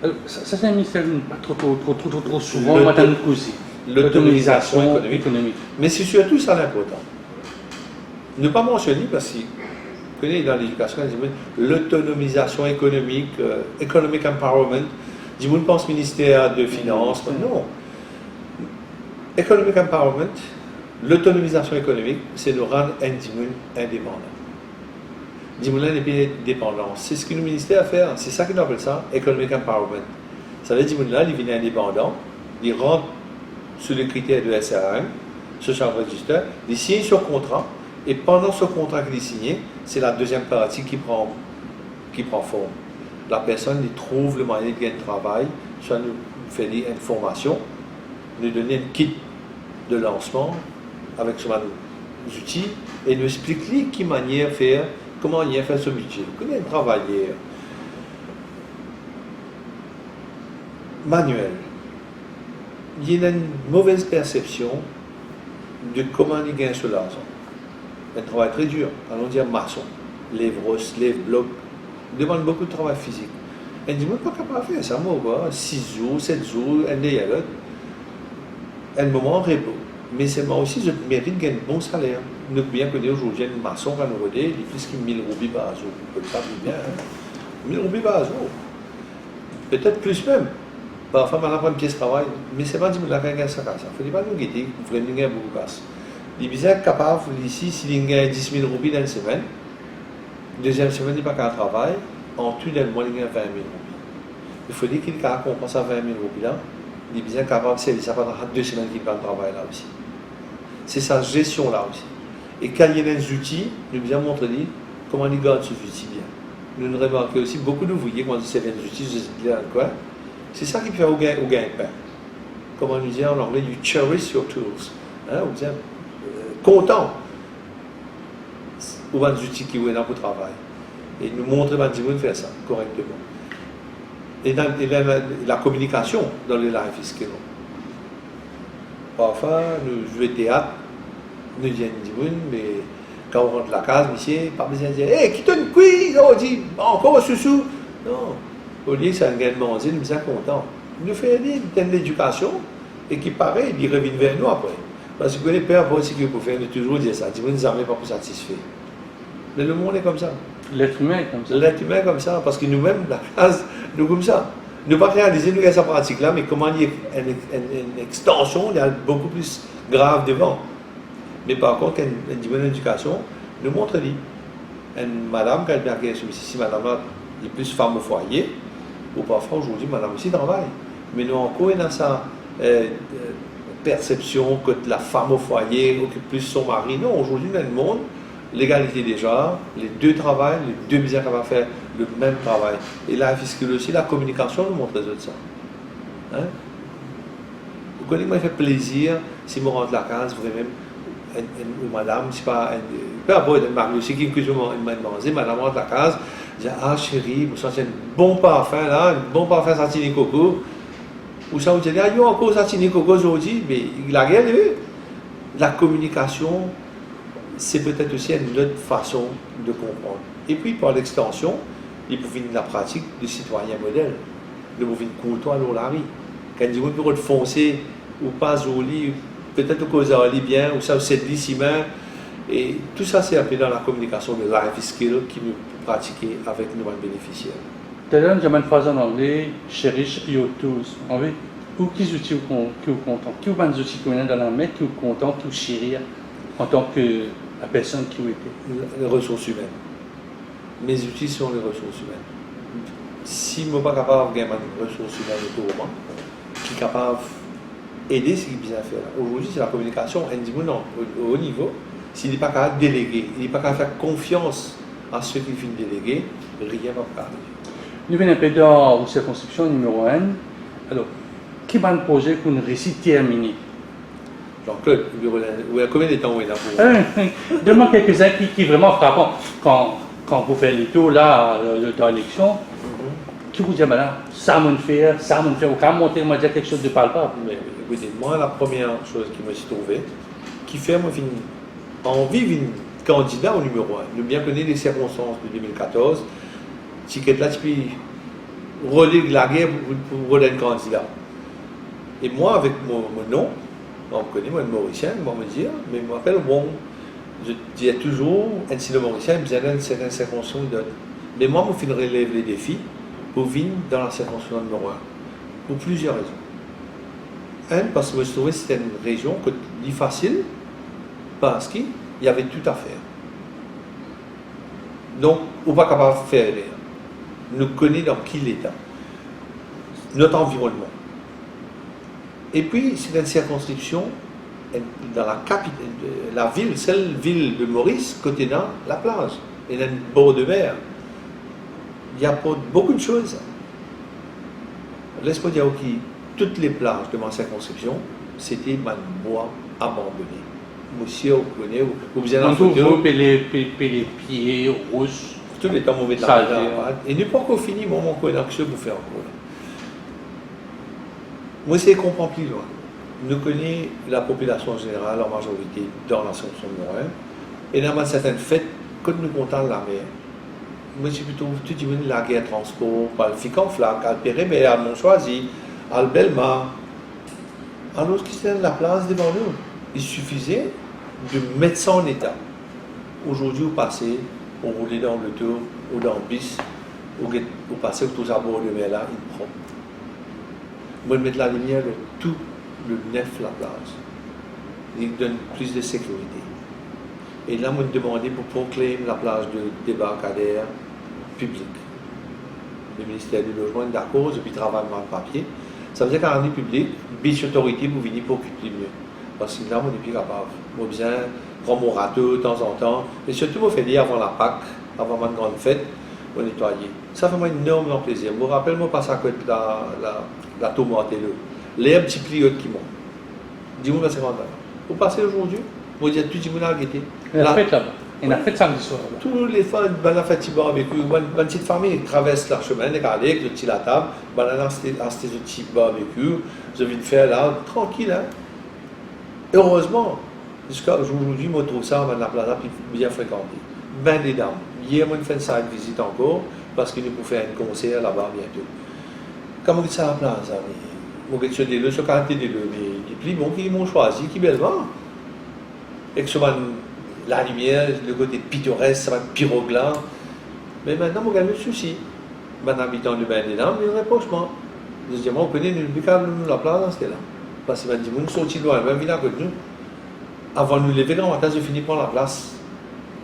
Alors, ça c'est un ministère pas trop souvent, on va t'en aussi. L'autonomisation économique. Mais c'est surtout ça l'important. Ne pas mentionner parce que, vous connaissez dans l'éducation, l'autonomisation économique, economic empowerment, du monde pense ministère de Finances, non. Economic empowerment, l'autonomisation économique, c'est nous rendre indépendants. Dimoulan n'est pas dépendant. C'est ce que le ministère a fait. C'est ça qu'il appelle ça, Economic Empowerment. Ça veut dire que Dimoulan, il devient indépendant, il rentre sous les critères de SRM, Social Register, il signe sur contrat, et pendant ce contrat qu'il est signé, c'est la deuxième partie qui prend forme. La personne il trouve le moyen de gagner de travail, soit nous fait une formation, nous donner un kit de lancement avec son outils, et nous explique qui manière faire. Comment il a fait ce budget? Comment il travaille? Manuel. Il y a une mauvaise perception de comment il gagne sur l'argent. Un travail très dur. Allons dire maçon, lève rosse, lève bloc. Il demande beaucoup de travail physique. Il dit, moi, je ne suis pas capable de faire ça, moi, 6 jours, 7 jours, un day à l'autre. Un moment en repos. Mais c'est moi aussi, je mérite de gagner un bon salaire. Nous bien connu aujourd'hui, un maçon quand nous regardons, il est plus que 1000 roupies par jour. Ça bien, 1000 roupies par jour. Peut-être plus même. Parfois, on apprend une pièce de travail, mais c'est pas dit que nous avons gagné ça. Il ne faut pas nous guetter, il faut gagner beaucoup de casse. Il est bien capable, ici, s'il gagne 10 000 roupies dans une semaine, deuxième semaine, il n'y a pas qu'un travail, en tout, dans le mois, il gagne 20 000 roupies. Il faut dire qu'il a compensé à 20 000 roupies là, il est bien capable de servir ça pendant 2 semaines qu'il va travailler là aussi. C'est sa gestion là aussi. Et quand il y a des outils, nous bien montrer comment il garde ce outil bien. Nous remarquons aussi beaucoup d'ouvriers quand ils servent des outils, je dis là quoi. C'est ça qui fait au gain de pain. Comme on dit en anglais, you cherish your tools. Hein, on dit content ou des outils qui sont là pour travail. Et nous montrer à de faire ça correctement. Et dans la communication dans les lives fiscaux. Parfois, nous jouons théâtre, nous disons, mais quand on rentre à la case, monsieur, pas besoin de dire, hé, qui te quiz? On dit, encore un sous-sous. Non, au lieu que ça gagne manger, nous sommes contents. Nous faisons de l'éducation, et qui paraît, il revient vers nous après. Parce que les pères, bon, c'est qu'ils peuvent faire, de toujours dire ça. Dis-moi, nous n'avons pas pour satisfaire. Mais le monde est comme ça. L'être humain est comme ça. L'être humain est comme ça, parce que nous-mêmes, la classe, nous comme ça. Nous pas réaliser nous cette pratique-là, mais comment il y a une extension, il y a beaucoup plus grave devant. Mais par contre, une bonne éducation, nous montre dit. Une madame, quand elle vient à si madame est plus femme au foyer, ou parfois aujourd'hui, madame aussi travaille. Mais nous encore, dans sa perception que la femme au foyer occupe plus son mari. Non, aujourd'hui, dans le monde, l'égalité des genres, les deux travaillent, les deux misères capables de faire le même travail. Et la fiscale aussi, la communication nous montre ça. Hein? Vous connaissez, moi, il fait plaisir si je rentre la case, vraiment, ou madame, c'est pas. Peu importe, Marie aussi, qui m'a demandé, madame rentre la case, je dis, ah chérie, vous sentez un bon parfum là, un bon parfum Satini Coco. Ou ça, vous dites, ah, il y a encore Satini Coco aujourd'hui, mais il a rien vu. La communication, c'est peut-être aussi une autre façon de comprendre. Et puis, par l'extension, il peut venir la pratique du citoyen modèle. Il peut venir courtois dans la rue. Quand il dit, on peut foncer ou pas joli, peut-être que vous allez bien, ou ça, c'est ici même. Et tout ça, c'est appelé dans la communication de life skill qui nous pratiquer avec nos bénéficiaires. Tout à l'heure, j'ai une phrase en anglais, cherish your tools. En fait, ou qui outils qui vous content, qui vous des outils qui vous dans la main, qui vous content, qui vous chérir en tant que la personne qui vous était. Les ressources humaines. Mes outils sont les ressources humaines. Si je ne suis pas capable de gagner des ressources humaines autour de moi, qui est capable d'aider ce qu'il a besoin de faire. Aujourd'hui, c'est la communication. On dit, non, au haut niveau, s'il n'est pas capable de déléguer, il n'est pas capable de faire confiance à ceux qui viennent déléguer, rien ne va arriver. Nous venons un peu dans la circonscription numéro 1. Alors, qui va le projet pour une réussite terminée? Jean-Claude, combien de temps est là pour Donne-moi quelques-uns qui vraiment frappant. Quand vous faites les tours là, dans l'élection, qui vous dit, madame, ça m'a fait, ou quand monter, moi dire quelque chose de palpable. Mais écoutez, moi, la première chose qui me suis trouvé, qui fait moi envie d'une candidat au numéro 1. Nous bien connaissons les circonstances de 2014. Ticket là, tu peux relayer la guerre pour relayer un candidat. Et moi, avec mon nom, on me connaît, moi, le Mauricien, on me dire, mais je m'appelle bon. Je dis toujours, un si le Mauricien, il besoin d'une certaine circonscription. Mais moi, je me relève les défis pour venir dans la circonscription numéro 1. Pour plusieurs raisons. Un, parce que je trouvais que c'était une région qui est facile, parce qu'il y avait tout à faire. Donc, on n'est pas capable de faire rien. Nous connaissons dans qui l'État, notre environnement. Et puis, c'est une circonscription dans la capitale, la ville, celle ville de Maurice, côté dans la plage, et dans le bord de mer. Il y a beaucoup de choses. Laisse-moi dire que toutes les plages de ma circonscription, c'était un bois abandonné. Monsieur, vous connaissez, vous avez un photo. Les pieds rouges. Tous les temps mauvais de la et n'est pas encore fini, mon connexion vous fait encore. Moi, c'est qu'on comprend plus loin. Nous connaissons la population générale en majorité dans la section numéro 1. Et dans certaines fêtes, quand nous comptons la mer, moi, c'est plutôt tout le monde la guerre transport, par le Ficanflac, à Pérémé, à Montchoisy, à Belmar. Alors qu'ils étaient la place devant nous. Il suffisait de mettre ça en état. Aujourd'hui, vous passez, on roule dans le tour ou dans le bis, vous passez autour à bord de mer là, il prend. Moi, je mets la lumière de tout le neuf la plage. Il donne plus de sécurité. Et là, je me demandais pour proclamer la plage de débarcadère publique. Le ministère du Logement est d'accord, depuis travail dans le papier. Ça veut dire qu'en année publique, Beach Authority pour venir pour occuper mieux. Parce que là, on n'est plus capable. Moi, besoin de prendre mon râteau de temps en temps. Et surtout, je fais dire avant la Pâques, avant ma grande fête, pour nettoyer. Ça fait moi énormément plaisir. Je me rappelle, moi, pas ça que la tomate et l'eau. L'herbe, petit pliote qui monte. Dis-moi, c'est quand vous passez aujourd'hui, vous dites tout le monde a guetté. Il a fait là-bas. Il a fait samedi soir. Tous les femmes, ben la fête barbecue, une petite famille traverse le chemin, avec le petit la table, ben là, c'est ce petit barbecue, je viens de faire là, tranquille, hein. Heureusement, jusqu'à aujourd'hui, je trouve ça dans la plaza bien fréquenté. Ben des dames. Hier, moi, je fais une side visite encore, parce que nous pouvons faire un concert là-bas bientôt. Comment ça la plaza? Moi, je suis sur 40 de mais les plus bons qui m'ont choisi, qui bellement. et que souvent la lumière, le côté pittoresque, ça va être pyroglas. Mais maintenant, on regarde le souci. Les habitants de Bain-des-Dames, il y a un rapprochement. Deuxièmement, on connaît le câble la place dans ce cas-là. Parce que les gens sont sortis loin, même village que nous. Avant de nous lever, on va finir par la place.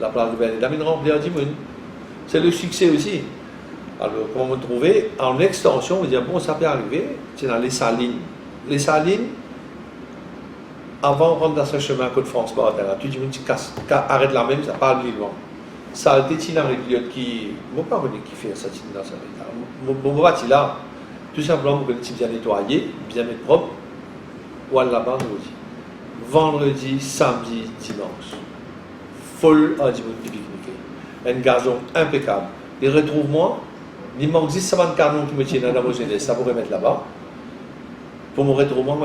La place de Bain-des-Dames, il remplit à 10 000. C'est le succès aussi. Alors, comment vous trouvez en extension, on dit bon, ça peut arriver, c'est dans les salines. Les salines, avant de rentrer dans ce chemin Côte France, tu dis, arrête là même, ça parle plus loin. Ça a été dans les clients qui. Je ne sais pas qui fait ça dans ça. Mon bâti là, tout simplement, pour que les bien nettoyé, bien mettre propre, ou à la bande aussi. Vendredi, samedi, dimanche. Folle à du pique-nique. Un gazon impeccable. Les retrouve-moi, il manque 10 savants de canon qui me tiennent dans mon jeunesse, ça pourrait mettre là-bas. Pour mon retrouvement,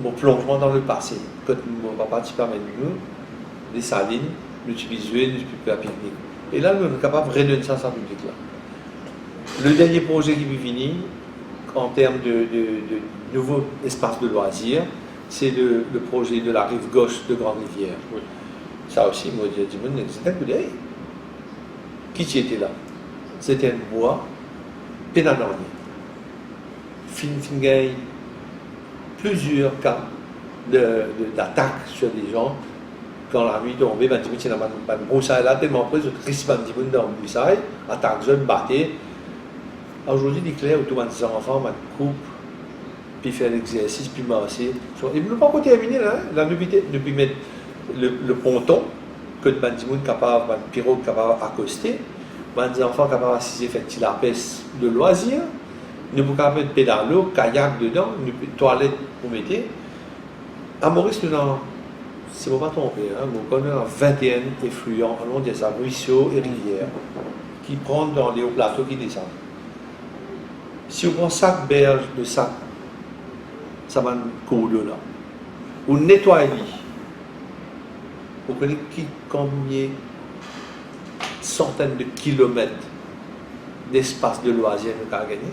mon plongement dans le passé. Quand mon papa permet nous, les salines, l'utiliser, nous à pique-nique. Et là, nous sommes capables de redonner ça à public là. Le dernier projet qui est fini, en termes de nouveaux espaces de loisirs, c'est le projet de la rive gauche de Grande-Rivière. Oui. Ça aussi, moi, je dis, c'est un coup d'œil. Qui était là? C'était un bois pénalornier. Fin-gay, plusieurs cas d'attaques sur des gens. Quand la nuit tombée, ben, il y a une broussaille là, tellement prise, il y a une dans une broussaille, attaque jeune, batté. Aujourd'hui, il est clair, autour des enfants, on coupe, puis faire l'exercice, puis masser. Ils ne l'ont pas encore terminé là, la novité, depuis mettre le ponton, que les gens capables, les pirogues capables d'accoster, les enfants capables d'assister, faire la peste de loisirs, nous pouvons mettre pédalo, kayak dedans, une toilette pour mettre. À Maurice, nous avons, si je ne me trompe pas, nous avons 21 effluents, allant des ruisseaux et rivières, qui prennent dans les hauts plateaux qui descendent. Si on prend chaque berge de sac, ça va couler là. On nettoie les. Vous connaissez combien centaines de kilomètres d'espace de loisirs nous avons gagné?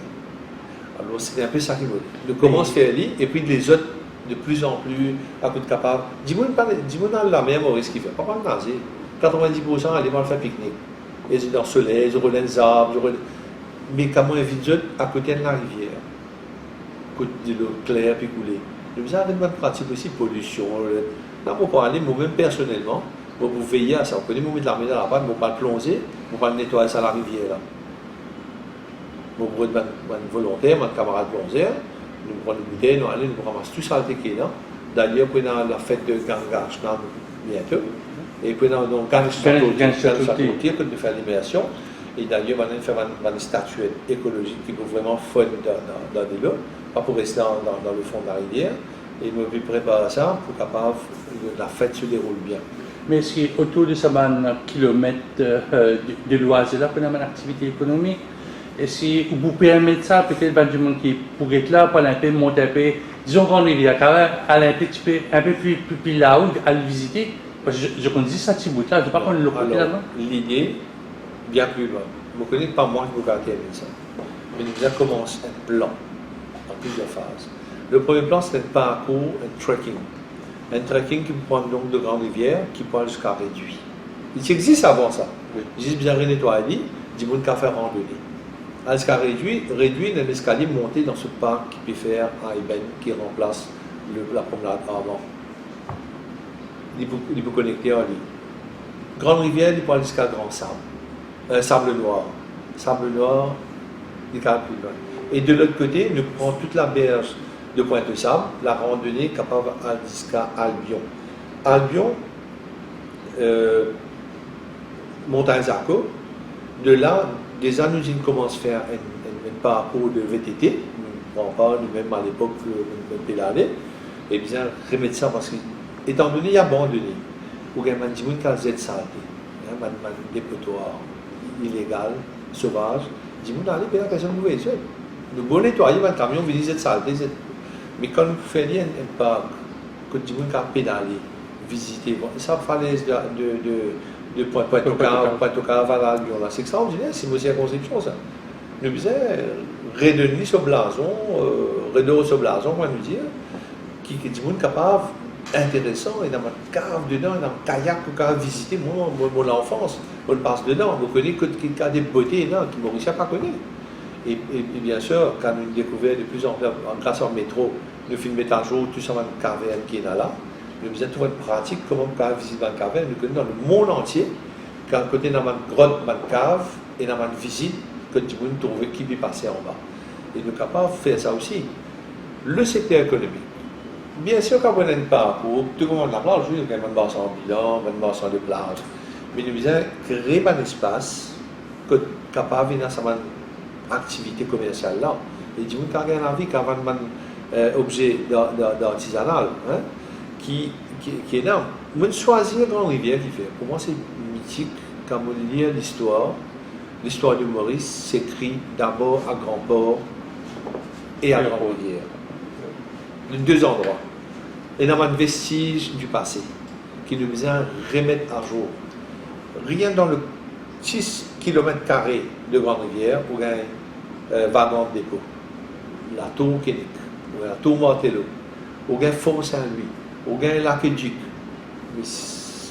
Alors c'est un peu ça qui veut. On commence à faire et puis les autres de plus en plus à coup de capable. Dis-moi dans la mer, Maurice qui fait pas mal nager. 90% aller voir faire pique-nique. Ils sont dans le soleil, ils relèvent les arbres, mais comment éviter à côté de la rivière, côté de l'eau claire puis coulée. Nous avons une pratique aussi pollution. Là, on peut aller, moi-même personnellement, pour vous veiller à ça. On connaît le moment de l'armée dans la panne, on va le plonger, on va le nettoyer ça à la rivière. Là. Nous prenons un volontaire, un camarade plongeur, nous prenons une bouteille, nous allons, nous ramassons tout ça qui est là. D'ailleurs, puis dans la fête de Gangach, bientôt. Et puis dans Gangach, nous faire l'immersion. Et d'ailleurs, on va faire une statuette écologique qui peut vraiment fun dans des lots, pas pour rester dans le fond de la rivière. Et nous devons préparer ça pour que la fête se déroule bien. Mais est-ce qu'autour de ce kilomètre de loisirs, là, pour une activité économique, est-ce que vous permettez ça, peut-être du monde qui pourrait être là, pour un peu monter un peu, disons qu'on est là, aller un peu plus là-haut, à le visiter? Parce que je connais ça, petit bout là, je ne sais pas qu'on le côté là-bas. L'idée, bien plus loin. Vous ne connaissez pas moi qui vous terminer ça. Mais nous avons commencé un plan en plusieurs phases. Le premier plan, c'est un parcours, un trekking. Un trekking qui prend donc de grandes rivières, qui prend jusqu'à réduit. Il existe avant ça. Oui. Juste bien nettoyer, du monde qu'à faire randonnée. Jusqu'à réduit dans l'escalier monté dans ce parc qui peut faire à Eben, qui remplace la promenade avant. Il peut connecter à lui. Grande rivière, il peut aller jusqu'à Grand Sable. Sable noir. Sable noir, il peut aller plus loin. Et de l'autre côté, nous prenons toute la berge de Pointe-Sable, la randonnée capable d'aller jusqu'à Albion. Albion, Montagne-Zarco, de là, des années, nous commençons à faire un parcours de VTT, nous ne prenons pas nous-mêmes à l'époque le pédaler, et bien remettre ça parce que, étant donné, il y a abandonné, ou il y a des gens qui ont Z salté, des dépotoirs illégaux, sauvages, ils disent, allez, il y a quelque chose de nouveau. Nous devons nettoyer un camion, venir Z salté, mais quand nous faisons un parc, que les gens qui ont pédalé, visiter, ça falaise de Pointe-au-Cave à Albion, c'est extraordinaire, c'est une circonscription ça. Nous disons, redonner ce blason, redonner ce blason, on va nous dire, qui est des gens capables intéressant, et dans ma cave dedans, dans le kayak, qu'on a visité mon enfance, on passe dedans, on connaît que des beautés là, qui Maurice n'a pas connu. Et bien sûr, quand nous découvert de plus en plus, grâce au métro, nous filmons à jour tout ça dans une caverne qui est là, nous faisons toute une pratique, comment on peut visiter dans la caverne, nous connaissons dans le monde entier, quand côté dans ma grotte, ma cave, et dans ma visite, que tu peux trouver qui peut passer en bas. Et nous sommes capables de faire ça aussi. Le secteur économique. Bien sûr, quand on a un parcours, tout le monde l'a plage, nous avons un bassin en bilan, un bassin de plage. Mais nous devons créer un espace que capable de faire une activité commerciale là. Et du coup, quand on a envie, quand on a un objet d'artisanal qui est énorme. Moi, choisir la Grande Rivière qui fait. Pour moi, c'est mythique quand on lit l'histoire. L'histoire de Maurice s'écrit d'abord à Grand-Port et à Grande-Rivière. De deux endroits. Et dans un vestige du passé qui nous vient remettre à jour. Rien dans le 6 km de Grande-Rivière où il y a un wagon de dépôt. La tour Kénic, ou la tour Martello, où il y a Fort Saint-Louis, où il y a un Lac-Duc. Mais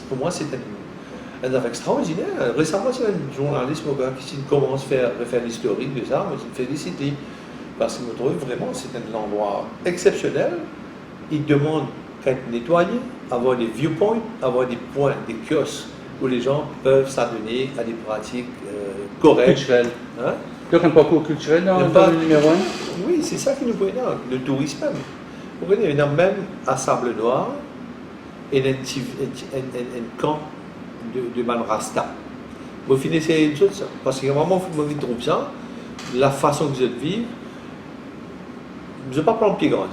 pour moi, c'est un affaire extraordinaire. Récemment, c'est un journaliste qui commence à faire l'historique de ça, mais je me félicite. Parce que je trouve vraiment que c'est un endroit exceptionnel. Il demande qu'à être nettoyé, avoir des viewpoints, avoir des points, des kiosques où les gens peuvent s'adonner à des pratiques correctes. Culturelles. Hein? Donc un parcours culturel dans le numéro 1? Oui, c'est ça qui nous connaît, le tourisme même. Vous voyez, il y en a même à Sable Noir, et un camp de Manrasta. Vous finissez une chose, parce que vraiment, vous trouve ça, la façon que vous êtes vivre. Je ne vais pas prendre pied grand,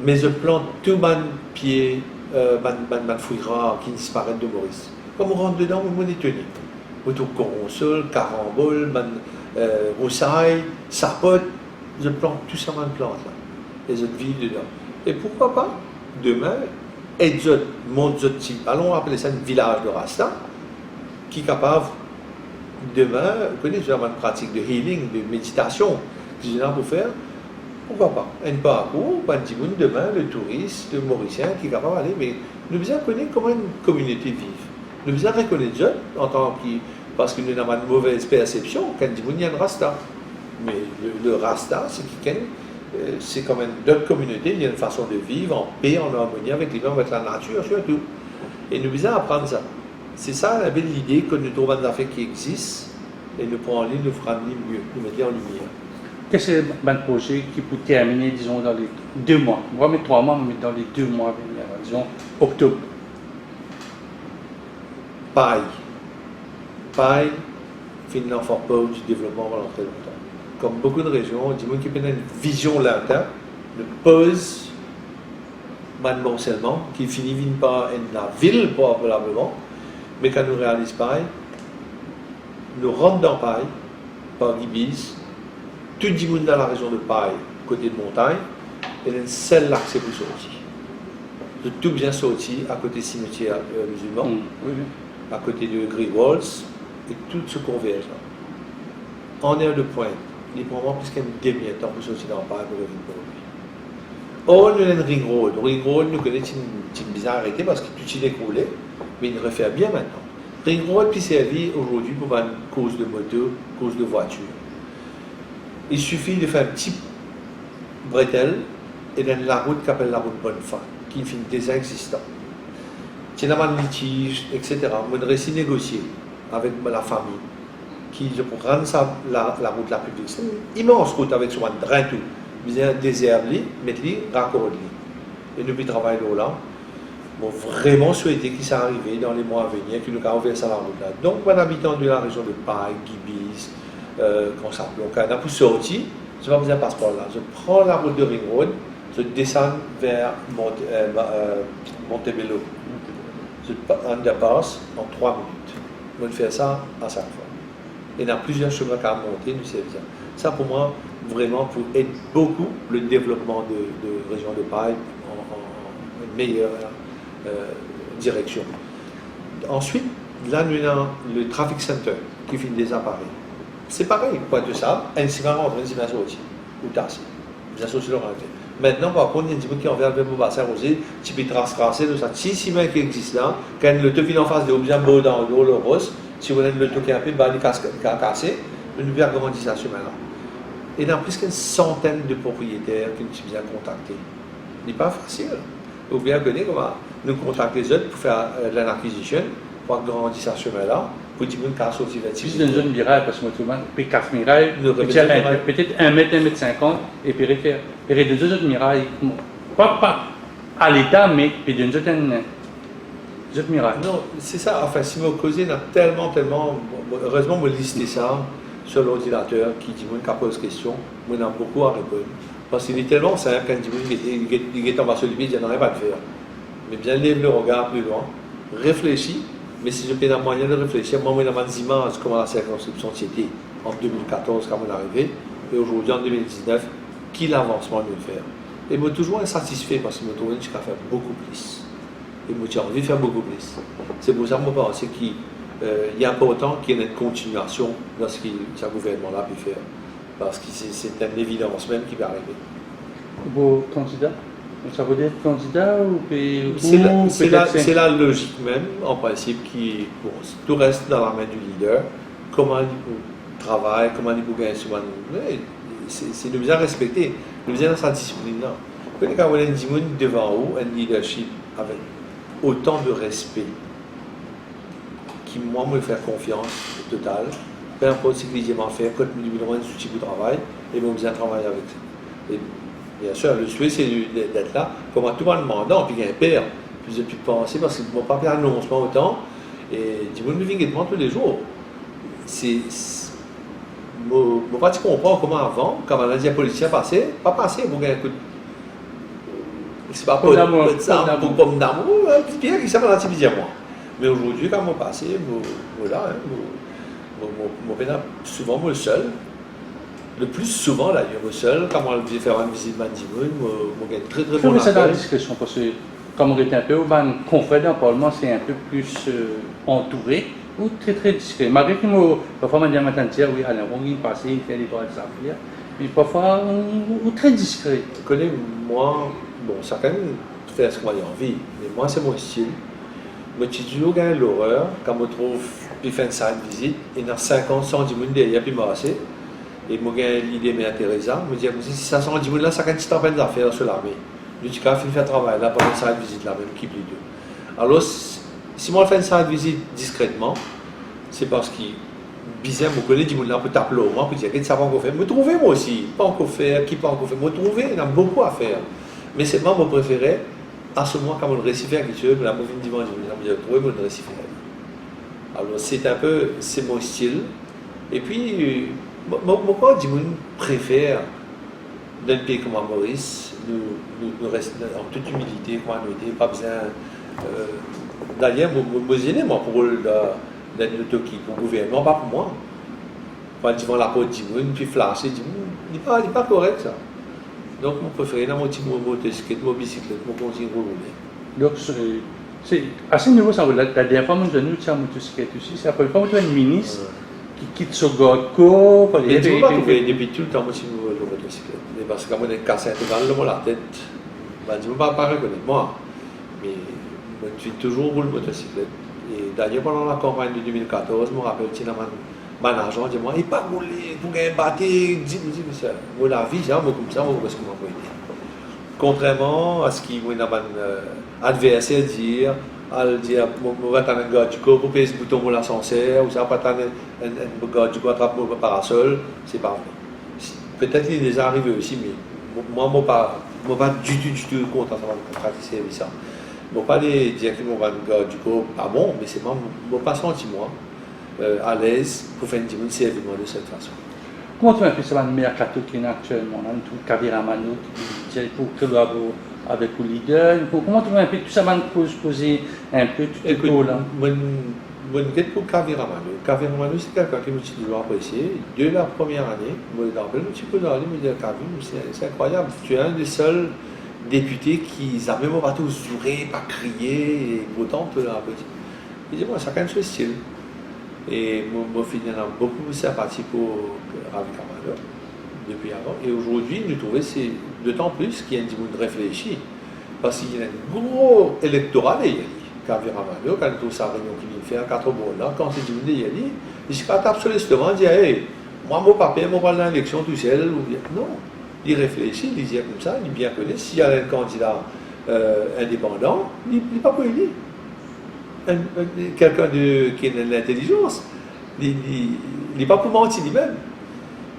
mais je plante tout mon pied, ma fouille rare qui disparaît de Maurice. Comme on rentre dedans, on est tenu. Autour de Coronsol, Carambole, Roussailles, Sapote, je plante tout ça dans plante là. Et je vis dedans. Et pourquoi pas, demain, et je monte ce type, allons appeler ça un village de Rasta, qui est capable, demain, vous connaissez, une pratique de healing, de méditation, que j'ai là pour faire. Pourquoi pas? Un parcours, un petit bout demain, le touriste, le Mauricien qui est capable d'aller, mais nous devons connaître comment une communauté vit. Nous devons reconnaître ça en tant que. Parce que nous avons une mauvaise perception, quand il y a un Rasta. Mais le Rasta, c'est comme une autre communauté, il y a une façon de vivre en paix, en harmonie avec les gens, avec la nature, surtout. Et nous devons apprendre ça. C'est ça la belle idée que nous trouvons des affaires qui existent, et nous prenons en ligne, nous ferons mieux, nous mettons en lumière. Qu'est-ce que c'est un projet qui peut terminer, disons, dans les 2 mois? On va mettre 3 mois, mais dans les 2 mois à venir, disons, octobre. Paille, finalement, fort pas du développement pendant très longtemps. Comme beaucoup de régions, du monde qui a une vision lointaine, ne pose seulement, qui finit par la ville probablement, mais quand nous réalisons Paille, nous rentrons dans Paille, par Gibis, tout le monde dans la région de Paille, côté de montagne, et un seul accès pour sortir. De tout bien sorti à côté du cimetière musulman, à côté de Greenwalls, et tout se converge là. En heure de pointe, il est probablement plus qu'un demi-temps pour sortir dans Paille pour revenir pour lui. Oh, nous avons un ring road. Ring road, nous connaissons une bizarre arrêté parce que tout est écroulé, mais il refait bien maintenant. Ring road puis servi aujourd'hui pour une cause de moto, cause de voiture. Il suffit de faire un petit bretelle et dans la route qu'appelle la route Bonnefa, qui est déjà existante. C'est un litige, etc. On devrait s'y négocier avec la famille, qui pour rendre ça, la route la publique. C'est une immense route avec souvent un drain tout. Vous avez désherber, mettre-les, raccorder. Et nous, travaillons là. Bon, vraiment souhaiter qu'il s'est arrivé dans les mois à venir, qu'il nous a ouvert ça la route là. Donc, un habitant de la région de Paille, Gibis, qu'on s'appelle, on a pour sortir, je ne vais pas besoin de passeport là. Je prends la route de Ring Road, je descends vers Montebello. Je underpass en 3 minutes. On fait ça à chaque fois. Et il y a plusieurs chemins à monter, nous savons ça. Ça, pour moi, vraiment, pour aider beaucoup le développement de région de Paille en une meilleure direction. Ensuite, là, nous avons le traffic center qui finit des appareils. C'est pareil, point de sable, un ciment rentre, un ciment sorti, ou tasse. Vous associez le rentré. Maintenant, par contre, il y a des gens qui ont fait le bassin rosé, tu peux tracer de ça. Si même qui existe là, quand le taux en face de l'objet beau dans le rose, si vous avez le taux qui est un peu cassé, nous devons agrandir ça chemin là. Et dans plus qu'une centaine de propriétaires que nous bien contactés. Ce n'est pas facile. Vous bien connaître comment nous contacter les autres pour faire l'acquisition, pour agrandir ce chemin-là, pour dire qu'on a sorti vers Si c'est une zone miraille, parce que tout le monde peut 4 mirailles, peut-être 1 mètre, 1 mètre 50, et puis refaire. Et les deux autres mirailles, pas à l'état, mais puis d'une autre miraille. Non, c'est ça. Enfin, si vous causez, on a tellement, heureusement, vous listez ça sur l'ordinateur qui dit qu'on pose question, on a beaucoup à répondre. Parce qu'il est tellement simple, quand il est en bas sur le pied, il n'y a rien à faire. Mais bien lève le regard plus loin, réfléchis, mais si je peux avoir moyen de réfléchir, moi, je me dis comment la circonscription c'était en 2014 quand on est arrivé, et aujourd'hui en 2019, quel avancement nous faire. Et je suis toujours insatisfait parce que je trouve que je peux faire beaucoup plus. Et j'ai envie de faire beaucoup plus. C'est pour ça que je pense qu'il est important qu'il y ait une continuation dans ce que ce gouvernement-là peut faire. Parce que c'est une évidence même qui va arriver. Vos candidats, ça veut dire candidat ou c'est la logique même, en principe, qui bon, tout reste dans la main du leader. Comment il travaille, comment il peut gagner souvent. C'est de bien respecter, de bien dans sa discipline-là. Quand on a un devant vous, un leadership avec autant de respect, qui moi me fait confiance totale, peu importe ce que les gens faire, quand nous devons un outil de travail, et nous bien travailler avec ça. Et bien sûr, le souhait c'est d'être là, comme à tout le monde demandant, puis il y a un père, puis j'ai pu penser, parce que je ne pas faire annoncement autant, et du monde me vient tous les jours. Je ne pas comprendre comment avant, quand on a dit à politicien passer, pas passer, pour gagner un coup de. C'est pas pour pomme d'amour, un petit pierre qui s'appelle un petit moi. Mais aujourd'hui, quand on passe, voilà, souvent moi le seul, le plus souvent d'ailleurs le seul, quand on vient faire une visite Mandimoun, je gagne très très bon. C'est dans la discussion, parce que comme on est un peu au confrère dans le Parlement, c'est un peu plus entouré ou très très discret. Malgré que parfois on dit à matin oui, Alain Rongi passe, il fait des droits de s'affaire, mais parfois ou très discret. Tu connais, moi, bon, chacun fait ce qu'on a envie, mais moi c'est mon style. Je suis toujours gagné l'horreur quand je trouve puis faire une salle de visite, il y a 50, 110 personnes derrière, puis je m'arrête. Et je gagne l'idée mais intéressante. Je me dis, si ça 110 personnes là, ça gagne un peine d'affaires sur l'armée. Je dis, quand je fais un travail là, pendant une salle de visite là, même qui plus deux. Alors, si moi je fais une salle de visite discrètement, c'est parce que bizarre, je connais 10 personnes là pour taper l'eau, pour dire, qu'est-ce que ça va encore faire. Me trouver moi aussi, pas encore faire, qui pas encore faire. Me trouver, il y a beaucoup à faire. Mais c'est moi mon préféré. À ce moment, quand on le récifère quelque chose, la mauvaise dimanche, je vais trouver mon récifère. Alors, c'est un peu, c'est mon style. Et puis, moi, je préfère, d'un pays comme Maurice, nous restons en toute humilité, quoi, nous n'avons pas besoin. D'ailleurs, moi, pour d'être pour le gouvernement, pas pour moi. Quand ils vont la porte d'Imoun, puis flasher, il n'est pas correct ça. Donc, mon préféré, dans mon petit motocyclette, mon bicyclette, mon continue de rouler. Donc, c'est à ce niveau, ça, la dernière fois, nous avons eu une motocyclette aussi, c'est la première fois que tu as une ministre qui quitte ce Godco. Et tu ne vas pas trouver depuis tout le temps, moi, si je veux le motocyclette. Parce que quand on est cassé intégralement dans la tête, je ne vais pas reconnaître moi. Mais je suis toujours roule motocyclette. Et d'ailleurs, pendant la campagne de 2014, je me rappelle, mon agent dit moi, il n'est pas roulé, pour gagner un bâti, dis mais moi la vie, moi comme ça, moi parce que m'a aidé. Contrairement à ce qu'il y a un adversaire dire, à dire, on va t'en un gars du corps, pour payer ce bouton pour l'ascenseur, ou ça va pas un gars du corps attrape mon parasol, c'est pas vrai. Peut-être qu'il est déjà arrivé aussi, mais moi, je ne suis pas du tout content de pratiquer ça. Je ne vais pas dire que mon gars du corps pas bon, mais c'est moi, je ne pas senti moi. À l'aise pour faire une service de cette façon. Comment tu as fait ça, le mercato qui est actuellement, tout le Kaviramano qui pour collaborer avec le leader? Comment tu as fait tout ça, poser un peu tout le temps là? Je suis pour Kaviramano. Kaviramano, c'est quelqu'un qui me toujours apprécié. Dès la première année, je me rappelle un petit peu dans me dire Kavi, c'est incroyable. Tu es un des seuls députés qui n'a même pas tout sourire, pas crier, et pourtant tu l'as apprécié. Je dis, moi, chacun son style. Et moi, finalement, beaucoup de sympathie pour Ravi Kamalo. depuis avant. Et aujourd'hui, nous trouvons c'est d'autant plus qu'il y a un petit monde réfléchi. Parce qu'il y a un gros électorat d'ailleurs. Quand il y a Ramano, quand il trouve sa réunion qui vient faire 4 mois là, quand c'est du monde d'ailleurs, il se tape sur l'estomac, il dit hey, moi, mon papa, moi, pas dans l'élection tout seul. Non. Il réfléchit, il dit comme ça, il bien connaît. S'il y a un candidat indépendant, il n'est pas pour élire. Quelqu'un qui a de l'intelligence, il n'est pas pour mentir lui-même.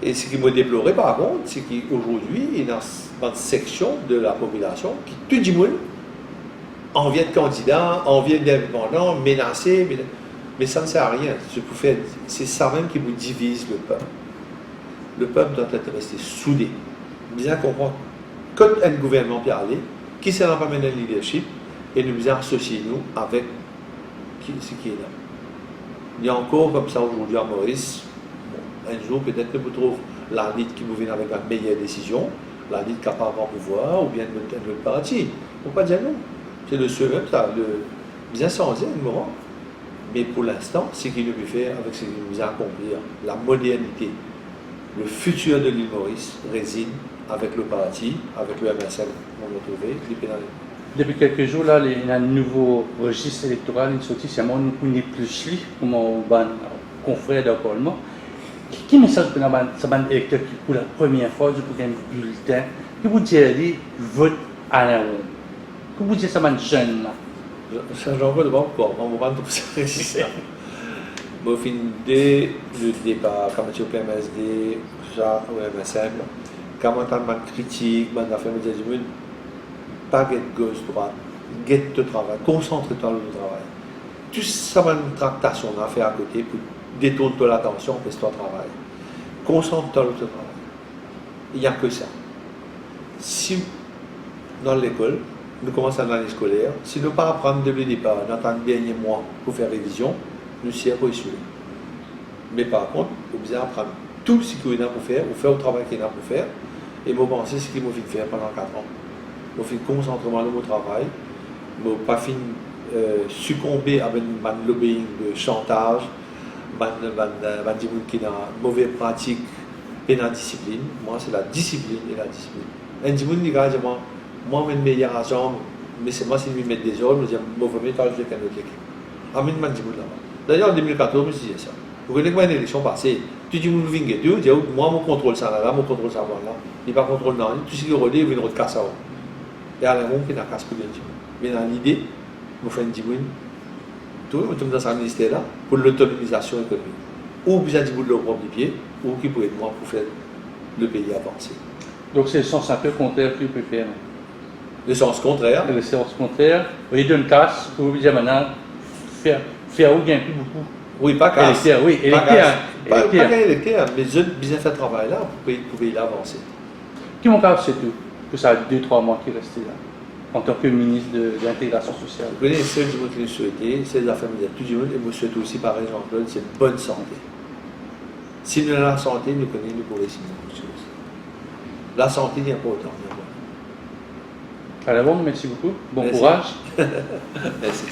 Et ce qui me déplorait par contre, c'est qu'aujourd'hui, il y a une section de la population qui, tout le monde, en vient de candidat, en vient d'indépendant, menacé, mais ça ne sert à rien. C'est ça même qui vous divise le peuple. Le peuple doit être resté soudé. Bien comprendre quand un gouvernement peut aller, qui s'est pas mené le leadership, et nous bien associer nous avec ce qui est là. Il y a encore comme ça aujourd'hui à Maurice, bon, un jour peut-être que vous trouvez la lutte qui vous vient avec la meilleure décision, la lutte capable de pouvoir, ou bien de notre parti. Il ne faut pas dire non. C'est le seul même, ça, bien changer un moment. Mais pour l'instant, ce qu'il nous peut faire avec ce qu'il nous a accomplir, la modernité, le futur de l'île Maurice réside avec le parti, avec le MSL, on l'a trouvé, Depuis quelques jours, là, il y a un nouveau registre électoral, une sortie, c'est un monde où il n'est plus li, comme on va confrère d'un parlement. Quel message pour les électeurs qui, pour la première fois, du programme bulletin, que vous direz, vote à la ronde? Que vous dites ça, man, jeune là? J'en veux d'abord encore, on va tout ça. Au fin de le débat, comme tu peux MSD, au MSM, quand on a une critique, on a fait des études, pas de gauche droite, get de travail, concentre-toi sur le travail. Tout ça, une tractation à faire à côté pour détourner l'attention parce que tu travail. Concentre-toi sur le travail. Il n'y a que ça. Si dans l'école, nous commençons l'année scolaire, si nous ne pas apprendre depuis le départ, dans le dernier mois pour faire révision, nous sommes échoués. Mais par contre, il faut bien apprendre tout ce qu'il y a pour faire, ou faire le travail qu'il y a pour faire, et me penser ce qu'il m'a fait faire pendant 4 ans. Je me fait concentrer sur mon travail, je ne pas succomber à un lobbying de chantage, qui a une mauvaise pratique et la discipline. Moi, c'est la discipline et la discipline. Un dimanche, il dit moi, je suis meilleur agent, mais c'est moi qui me mets des ordres, je dis je vais mettre avec un autre équipe. Amen, là-bas. D'ailleurs, en 2014, je me suis dit ça. Vous connaissez une élection passée, tu dis moi, je contrôle ça là, je contrôle ça là. Il n'y a pas de contrôle non, tout ce qui est rodé, il vient de casser. Et à la monde qui n'a casse pour le dimanche. Mais dans l'idée, je fais un dimanche, tout le monde dans ce ministère-là, pour l'autonomisation économique. Ou vous avez dit le propre du pied, ou qui pourrait être moi pour faire le pays avancer. Donc c'est le sens un peu contraire qu'il peut faire. Le sens contraire. Le sens contraire, il donne casse, vous vous dire maintenant, faire ou gain plus beaucoup. Oui, pas casse. Oui, électeur. Pas électeur, mais je bien fait le travail là pour pouvoir avancer. Qui m'en parle, c'est tout. Que ça a 2-3 mois qui est resté là, en tant que ministre de l'intégration sociale. Vous connaissez ceux du monde qui nous souhaitait, c'est la famille de tout le monde, et vous souhaitez aussi, par exemple, c'est une bonne santé. Si nous avons la santé, nous connaissons, nous pourrons essayer beaucoup de choses. La santé n'est pas autant. À la bonne, merci beaucoup. Bon Merci. courage. Merci.